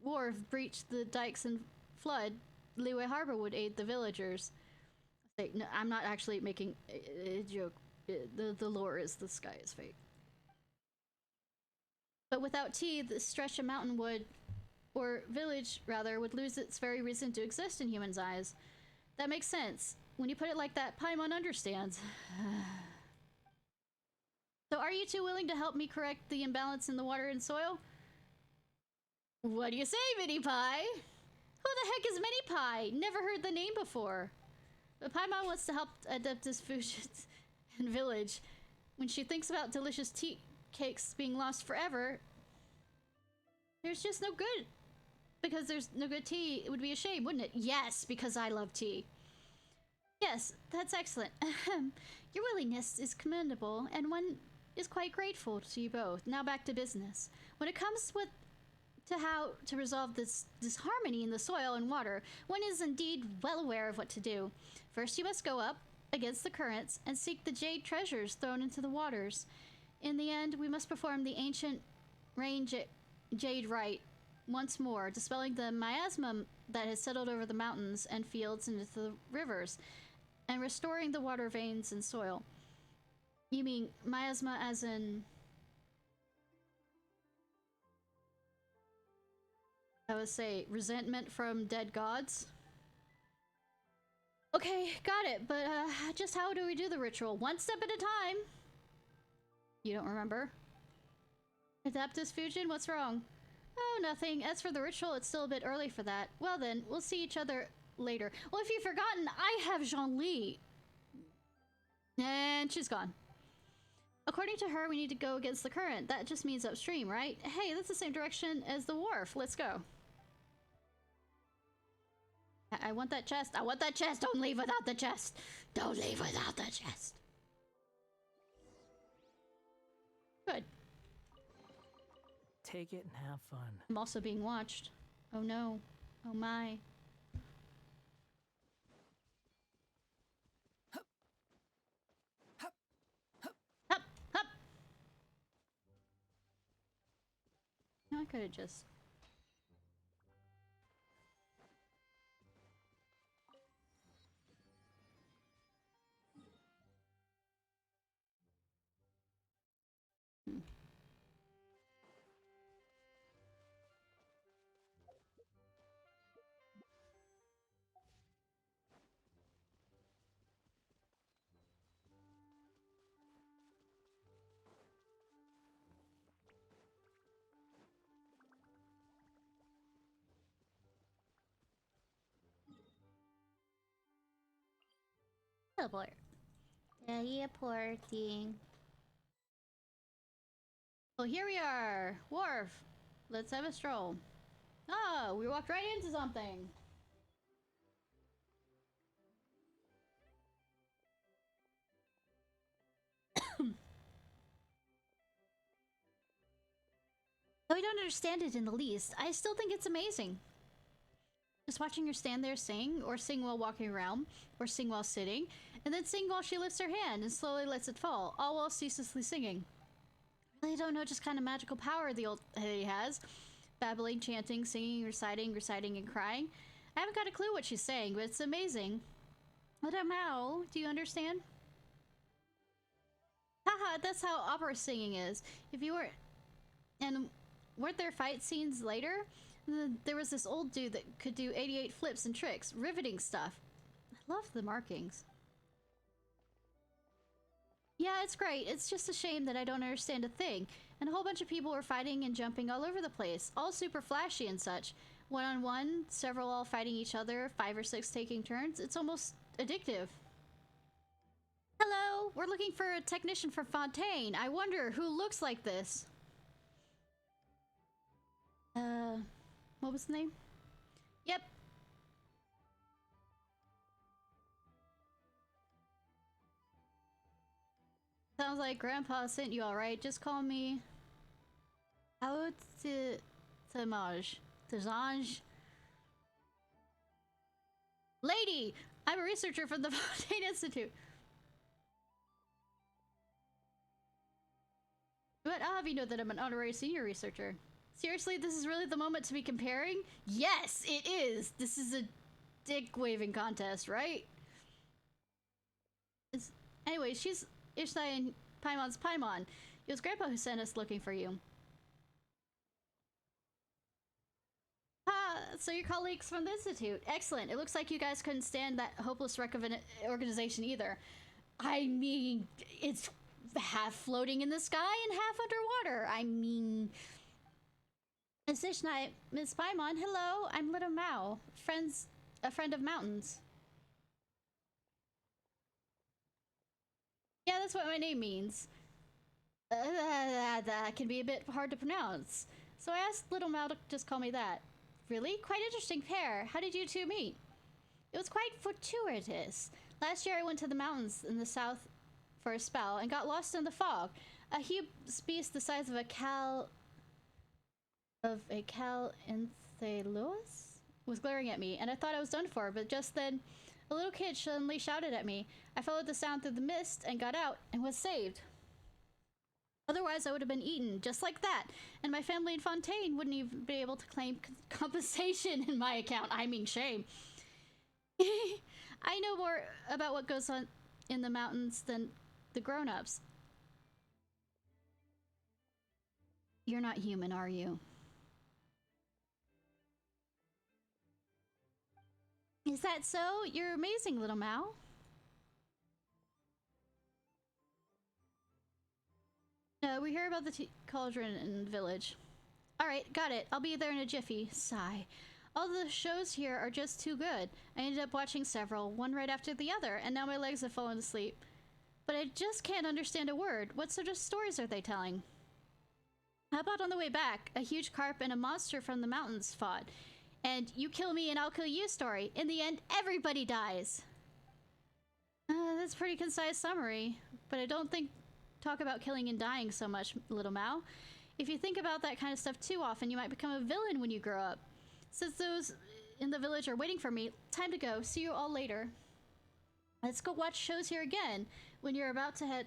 A: Wharf breach the dikes and flood, Liyue Harbor would aid the villagers. No, I'm not actually making a joke. The lore is the sky is fake. But without tea, the stretch of mountain would, or village rather, would lose its very reason to exist in humans' eyes. That makes sense. When you put it like that, Paimon understands. So are you two willing to help me correct the imbalance in the water and soil? What do you say, Mini Pie? Who the heck is Mini Pie? Never heard the name before. But Paimon wants to help Adeptus Fusions and Village. When she thinks about delicious tea cakes being lost forever, there's just no good. Because there's no good tea, it would be a shame, wouldn't it? Yes, because I love tea. Yes, that's excellent. Your willingness is commendable, and one is quite grateful to you both. Now back to business. When it comes to how to resolve this disharmony in the soil and water, one is indeed well aware of what to do. First, you must go up against the currents and seek the jade treasures thrown into the waters. In the end, we must perform the ancient rain jade rite once more, dispelling the miasma that has settled over the mountains and fields and into the rivers, and restoring the water veins and soil. You mean miasma as in... I would say resentment from dead gods? Okay, got it, but just how do we do the ritual? One step at a time! You don't remember? Adeptus Fujin, what's wrong? Oh, nothing. As for the ritual, it's still a bit early for that. Well then, we'll see each other later. Well, if you've forgotten, I have Zhongli. And she's gone. According to her, we need to go against the current. That just means upstream, right? Hey, that's the same direction as the wharf. Let's go. I want that chest. I want that chest. Don't leave without the chest. Don't leave without the chest. Good.
H: Take it and have fun.
A: I'm also being watched. Oh no. Oh my.
H: Hup. Hup. Hup.
A: Hup. Hup. No, I could have just... Teleport. Teleporting. Well, here we are. Wharf. Let's have a stroll. Oh, we walked right into something. Though I don't understand it in the least, I still think it's amazing. Just watching her stand there sing, or sing while walking around, or sing while sitting, and then sing while she lifts her hand and slowly lets it fall, all while ceaselessly singing. I really don't know just kind of magical power the old lady has. Babbling, chanting, singing, reciting, and crying. I haven't got a clue what she's saying, but it's amazing. Madame Mao, do you understand? Haha, that's how opera singing is. If you were... And weren't there fight scenes later? There was this old dude that could do 88 flips and tricks. Riveting stuff. I love the markings. Yeah, it's great. It's just a shame that I don't understand a thing. And a whole bunch of people were fighting and jumping all over the place. All super flashy and such. One-on-one, several all fighting each other, 5 or 6 taking turns. It's almost addictive. Hello! we're looking for a technician for Fontaine. I wonder who looks like this. What was the name? Yep. Sounds like Grandpa sent you, alright? Just call me... Tamaj. Tazanj. Lady! I'm a researcher from the Fontaine Institute. But I'll have you know that I'm an honorary senior researcher. Seriously, this is really the moment to be comparing? Yes, it is! This is a dick-waving contest, right? Anyway, she's Ishnai and Paimon's Paimon. It was Grandpa who sent us looking for you. So your colleagues from the Institute. Excellent. It looks like you guys couldn't stand that hopeless wreck of an organization either. I mean, it's half floating in the sky and half underwater. I mean... Miss Ishnai, Miss Paimon, hello. I'm Little Mao. A friend of Mountains. Yeah, that's what my name means. That can be a bit hard to pronounce. So I asked Little Mao to just call me that. Really? Quite interesting pair. How did you two meet? It was quite fortuitous. Last year I went to the mountains in the south for a spell and got lost in the fog. A huge beast the size of a cal Enthalos was glaring at me, and I thought I was done for, but just then a little kid suddenly shouted at me. I followed the sound through the mist and got out and was saved. Otherwise, I would have been eaten, just like that. And my family in Fontaine wouldn't even be able to claim compensation in my account. I mean, shame. I know more about what goes on in the mountains than the grown-ups. You're not human, are you? Is that so? You're amazing, Little Mao. We hear about the cauldron in the village. Alright, got it. I'll be there in a jiffy. Sigh. All the shows here are just too good. I ended up watching several, one right after the other, and now my legs have fallen asleep. But I just can't understand a word. What sort of stories are they telling? How about on the way back, a huge carp and a monster from the mountains fought, and you kill me and I'll kill you story. In the end, everybody dies. That's a pretty concise summary, but I don't think talk about killing and dying so much, Little Mao. If you think about that kind of stuff too often, you might become a villain when you grow up. Since those in the village are waiting for me, time to go. See you all later. Let's go watch shows here again when you're about to head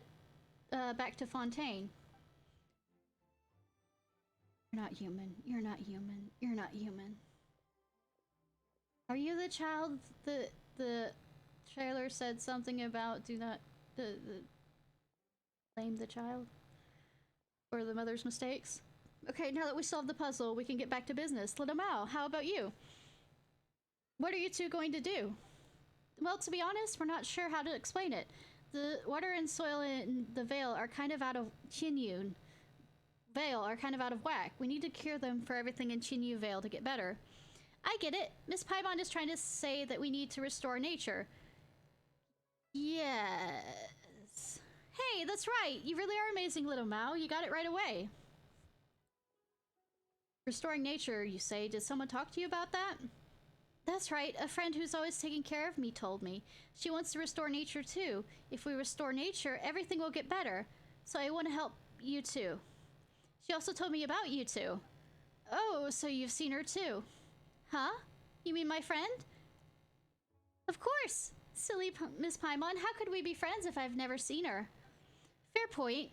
A: back to Fontaine. You're not human. You're not human. You're not human. Are you the child the trailer said something about do not blame the child or the mother's mistakes? Okay, now that we solved the puzzle, we can get back to business. Little Mao, how about you? What are you two going to do? Well, to be honest, we're not sure how to explain it. The water and soil in the Vale are kind of out of whack. We need to cure them for everything in Chinyu Vale to get better. I get it. Miss Paimon is trying to say that we need to restore nature. Yes. Hey, that's right. You really are amazing, Little Mao. You got it right away. Restoring nature, you say. Did someone talk to you about that? That's right. A friend who's always taking care of me told me. She wants to restore nature too. If we restore nature, everything will get better. So I want to help you too. She also told me about you two. Oh, so you've seen her too. Huh? You mean my friend? Of course! Silly Miss Paimon, how could we be friends if I've never seen her? Fair point.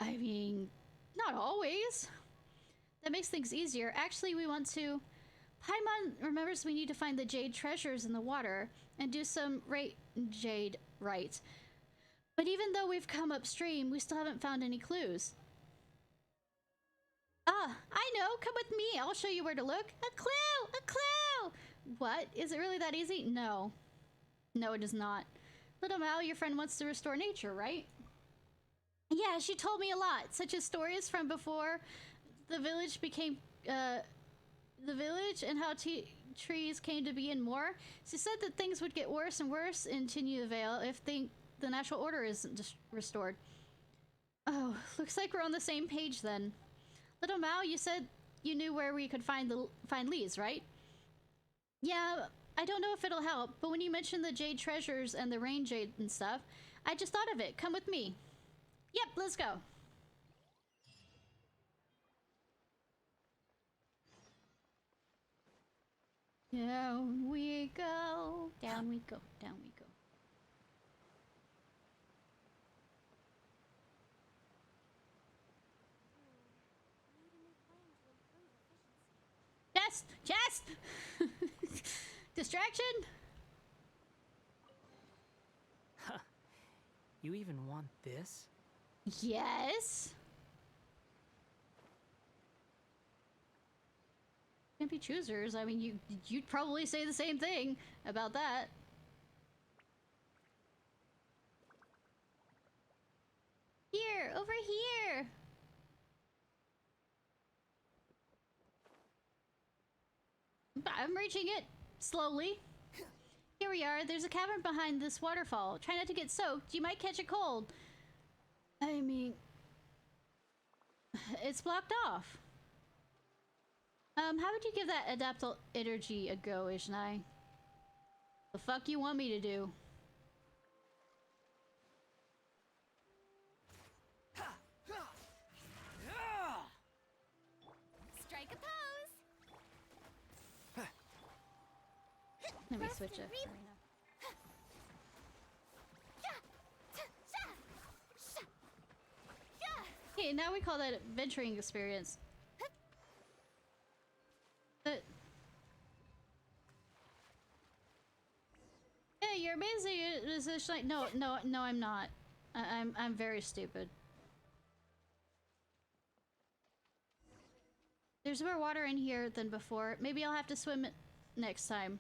A: I mean, not always. That makes things easier. Actually, we want to... Paimon remembers we need to find the jade treasures in the water and do some jade right. But even though we've come upstream, we still haven't found any clues. Ah, I know. Come with me. I'll show you where to look. A clue! A clue! What? Is it really that easy? No. No, it is not. Little Mao, your friend wants to restore nature, right? Yeah, she told me a lot, such as stories from before the village became, the village and how trees came to be and more. She said that things would get worse and worse in Chinyu Vale the natural order isn't restored. Oh, looks like we're on the same page then. Little Mao, you said you knew where we could find Lee's, right? Yeah, I don't know if it'll help, but when you mentioned the jade treasures and the rain jade and stuff, I just thought of it. Come with me. Yep, let's go. Down we go, down we go, down we go. Chest! Distraction?
H: Huh. You even want this?
A: Yes. Can't be choosers. I mean, you'd probably say the same thing about that. Here, over here. I'm reaching it slowly. Here we are. There's a cavern behind this waterfall. Try not to get soaked. You might catch a cold. I mean, it's blocked off. How would you give that adaptal energy a go, Ishnai? The fuck you want me to do?
C: Strike a pose.
A: Let me
C: Press
A: switch
C: and
A: it.
C: reap.
A: Okay, now we call that venturing experience. But yeah, you're amazing. Is this like no, I'm not. I'm very stupid. There's more water in here than before. Maybe I'll have to swim it next time.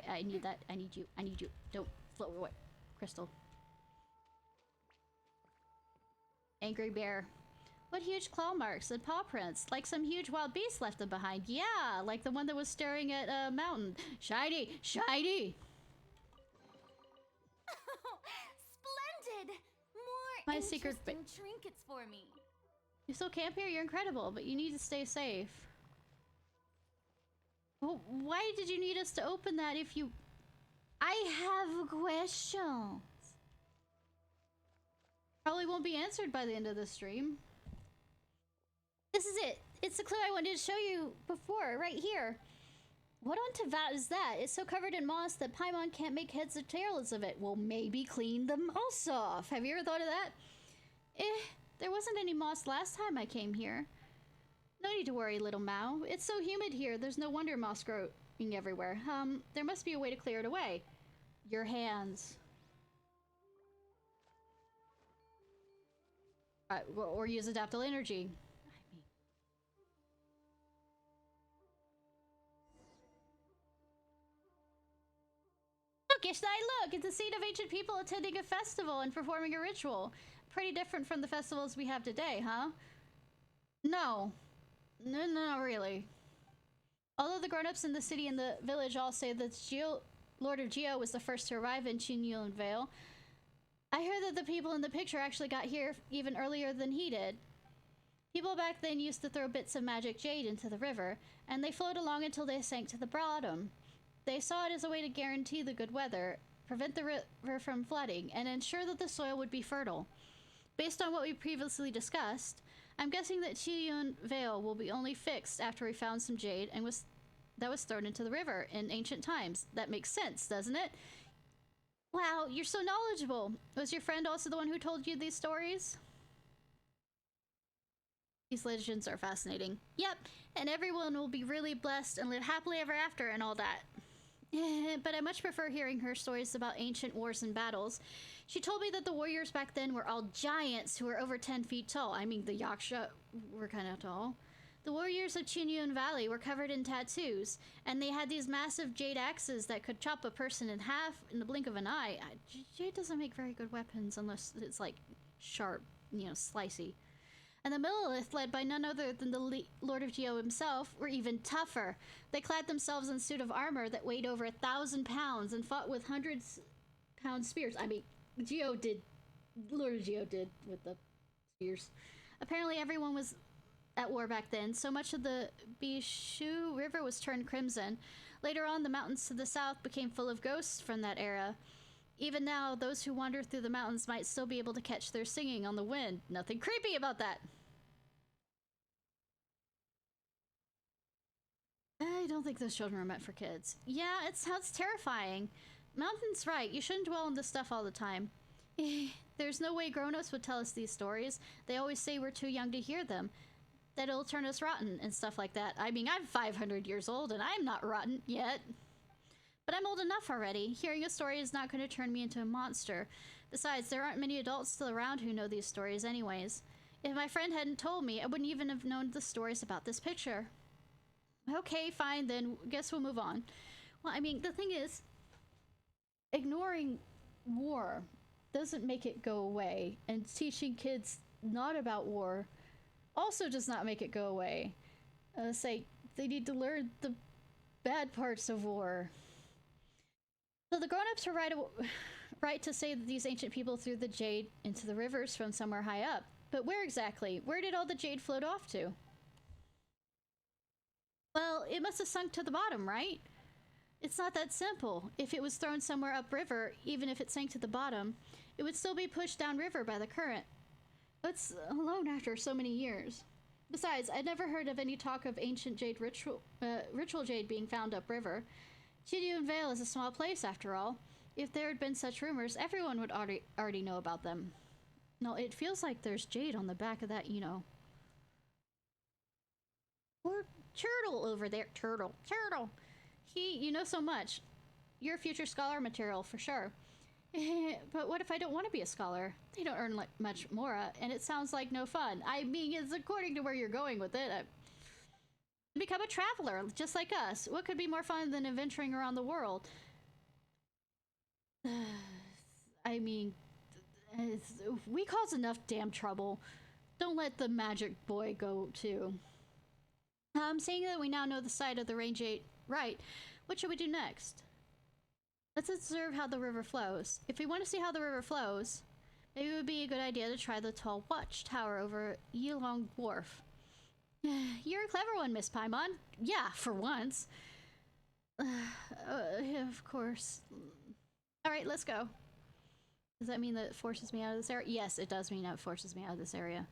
A: I need that. I need you. I need you. Don't float away, Crystal. Angry bear. What huge claw marks and paw prints, like some huge wild beast left them behind. Yeah, like the one that was staring at a mountain. Shiny, shiny.
C: Splendid! More
A: My secret
C: interesting trinkets for me.
A: You still camp here? You're incredible, but you need to stay safe. Well, why did you need us to open that if you... I have questions. Probably won't be answered by the end of the stream. This is it. It's the clue I wanted to show you before, right here. What on Teyvat is that? It's so covered in moss that Paimon can't make heads or tails of it. Well, maybe clean the moss off. Have you ever thought of that? There wasn't any moss last time I came here. No need to worry, little Mao. It's so humid here, there's no wonder moss growing everywhere. There must be a way to clear it away. Your hands. Or use adaptable energy. Look, Ishnai, look! It's a scene of ancient people attending a festival and performing a ritual. Pretty different from the festivals we have today, huh? No. No, not really. Although the grown-ups in the city and the village all say that Lord of Geo was the first to arrive in Qinyun Vale, I heard that the people in the picture actually got here even earlier than he did. People back then used to throw bits of magic jade into the river, and they flowed along until they sank to the bottom. They saw it as a way to guarantee the good weather, prevent the river from flooding, and ensure that the soil would be fertile. Based on what we previously discussed, I'm guessing that Qinyun Vale will be only fixed after we found some jade and that was thrown into the river in ancient times. That makes sense, doesn't it? Wow, you're so knowledgeable. Was your friend also the one who told you these stories? These legends are fascinating. Yep, and everyone will be really blessed and live happily ever after and all that. But I much prefer hearing her stories about ancient wars and battles. She told me that the warriors back then were all giants who were over 10 feet tall. I mean, the Yaksha were kind of tall. The warriors of Qinyun Valley were covered in tattoos, and they had these massive jade axes that could chop a person in half in the blink of an eye. Jade doesn't make very good weapons unless it's like sharp, you know, slicey. And the Millelith, led by none other than the Lord of Geo himself, were even tougher. They clad themselves in suit of armor that weighed over 1,000 pounds and fought with 100-pound spears. I mean, Geo did. Lord Geo did with the spears. Apparently everyone was at war back then. So much of the Bishu River was turned crimson. Later on, the mountains to the south became full of ghosts from that era. Even now, those who wander through the mountains might still be able to catch their singing on the wind. Nothing creepy about that. I don't think those children are meant for kids. Yeah, it sounds terrifying. Mountain's right. You shouldn't dwell on this stuff all the time. There's no way grown-ups would tell us these stories. They always say we're too young to hear them. That it'll turn us rotten and stuff like that. I mean, I'm 500 years old and I'm not rotten yet. But I'm old enough already. Hearing a story is not going to turn me into a monster. Besides, there aren't many adults still around who know these stories anyways. If my friend hadn't told me, I wouldn't even have known the stories about this picture. Okay, fine, then guess we'll move on. Well, I mean, the thing is, ignoring war doesn't make it go away, and teaching kids not about war also does not make it go away. Say, they need to learn the bad parts of war. So the grown-ups are right to say that these ancient people threw the jade into the rivers from somewhere high up. But where exactly? Where did all the jade float off to? Well, it must have sunk to the bottom, right? It's not that simple. If it was thrown somewhere upriver, even if it sank to the bottom, it would still be pushed downriver by the current. That's alone after so many years. Besides, I'd never heard of any talk of ancient jade ritual jade being found upriver. Chidian Vale is a small place, after all. If there had been such rumors, everyone would already know about them. No, it feels like there's jade on the back of that, you know. Or turtle over there. Turtle. You know so much. You're future scholar material, for sure. But what if I don't want to be a scholar? They don't earn much more, and it sounds like no fun. I mean, it's according to where you're going with it. Become a traveler, just like us. What could be more fun than adventuring around the world? I mean, we cause enough damn trouble. Don't let the magic boy go, too. Seeing that we now know the side of the range 8 right, what should we do next? Let's observe how the river flows. If we want to see how the river flows, maybe it would be a good idea to try the tall watchtower over Yilong Wharf. You're a clever one, Miss Paimon. Yeah, for once. Of course. Alright, let's go. Does that mean that it forces me out of this area? Yes, it does mean that it forces me out of this area.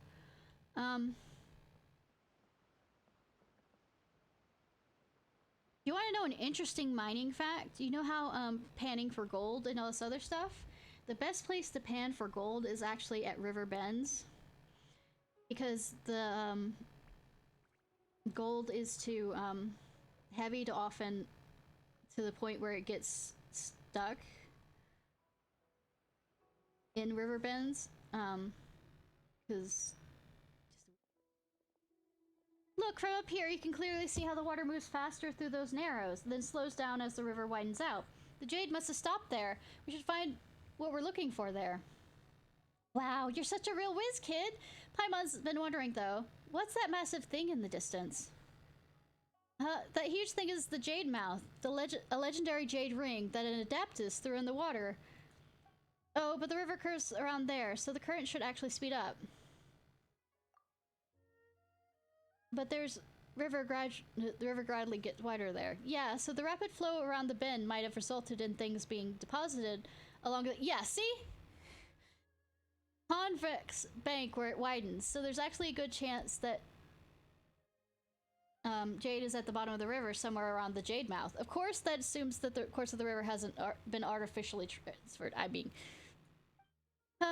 A: You want to know an interesting mining fact? You know how panning for gold and all this other stuff? The best place to pan for gold is actually at river bends. Because the gold is too heavy to often to the point where it gets stuck in river bends. Because look, from up here you can clearly see how the water moves faster through those narrows, then slows down as the river widens out. The jade must have stopped there. We should find what we're looking for there. Wow, you're such a real whiz, kid! Paimon's been wondering, though, what's that massive thing in the distance? That huge thing is the Jade Mouth, a legendary jade ring that an Adeptus threw in the water. Oh, but the river curves around there, so the current should actually speed up. But the river gradually gets wider there. Yeah, so the rapid flow around the bend might have resulted in things being deposited along the... Yeah, see? Convex bank where it widens, so there's actually a good chance that jade is at the bottom of the river somewhere around the Jade Mouth. Of course, that assumes that the course of the river hasn't been artificially transferred. I mean...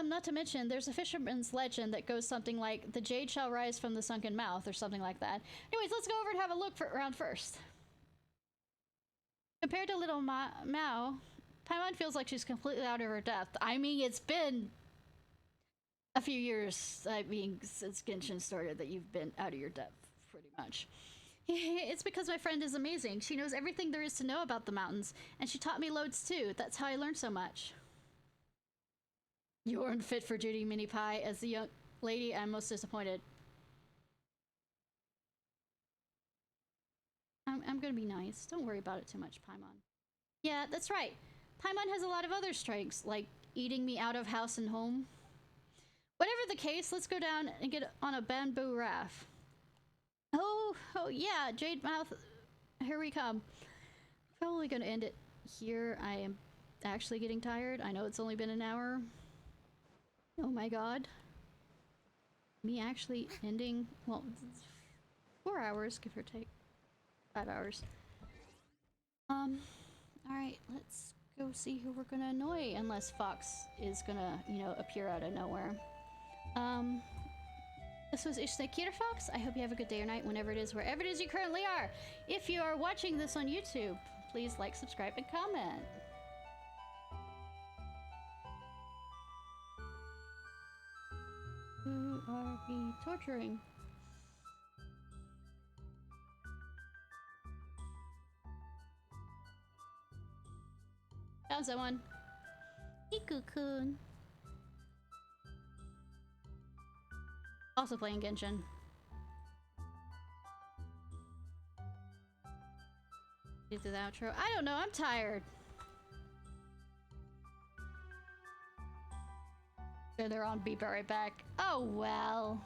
A: not to mention, there's a fisherman's legend that goes something like, the jade shall rise from the sunken mouth, or something like that. Anyways, let's go over and have a look around first. Compared to little Mao, Paimon feels like she's completely out of her depth. I mean, it's been a few years, I mean, since Genshin started, that you've been out of your depth, pretty much. It's because my friend is amazing. She knows everything there is to know about the mountains, and she taught me loads too. That's how I learned so much. You aren't fit for duty, Mini Pie. As the young lady, I'm most disappointed. I'm gonna be nice. Don't worry about it too much, Paimon. Yeah, that's right. Paimon has a lot of other strengths, like eating me out of house and home. Whatever the case, let's go down and get on a bamboo raft. Oh yeah, Jade Mouth, here we come. Probably gonna end it here. I am actually getting tired. I know it's only been an hour. Oh my god. Me actually ending, well, 4 hours, give or take. 5 hours. Alright, let's go see who we're gonna annoy, unless Fox is gonna, you know, appear out of nowhere. This was Ishnai Ciarfox. I hope you have a good day or night whenever it is, wherever it is you currently are. If you are watching this on YouTube, please like, subscribe, and comment. Who are we torturing? Found someone. Iku-kun. Also playing Genshin. Get to the outro. I don't know, I'm tired. They're on, be right back. Oh well.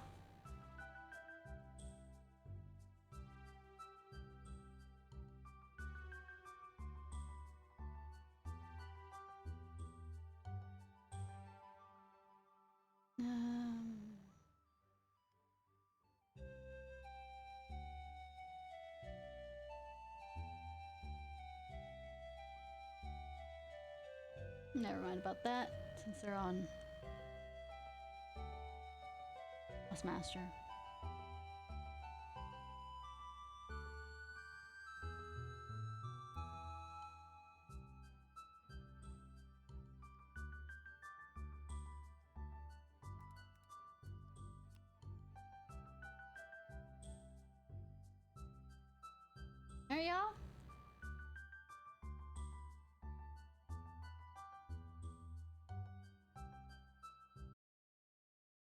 A: Never mind about that, since they're on Master. Alright, y'all.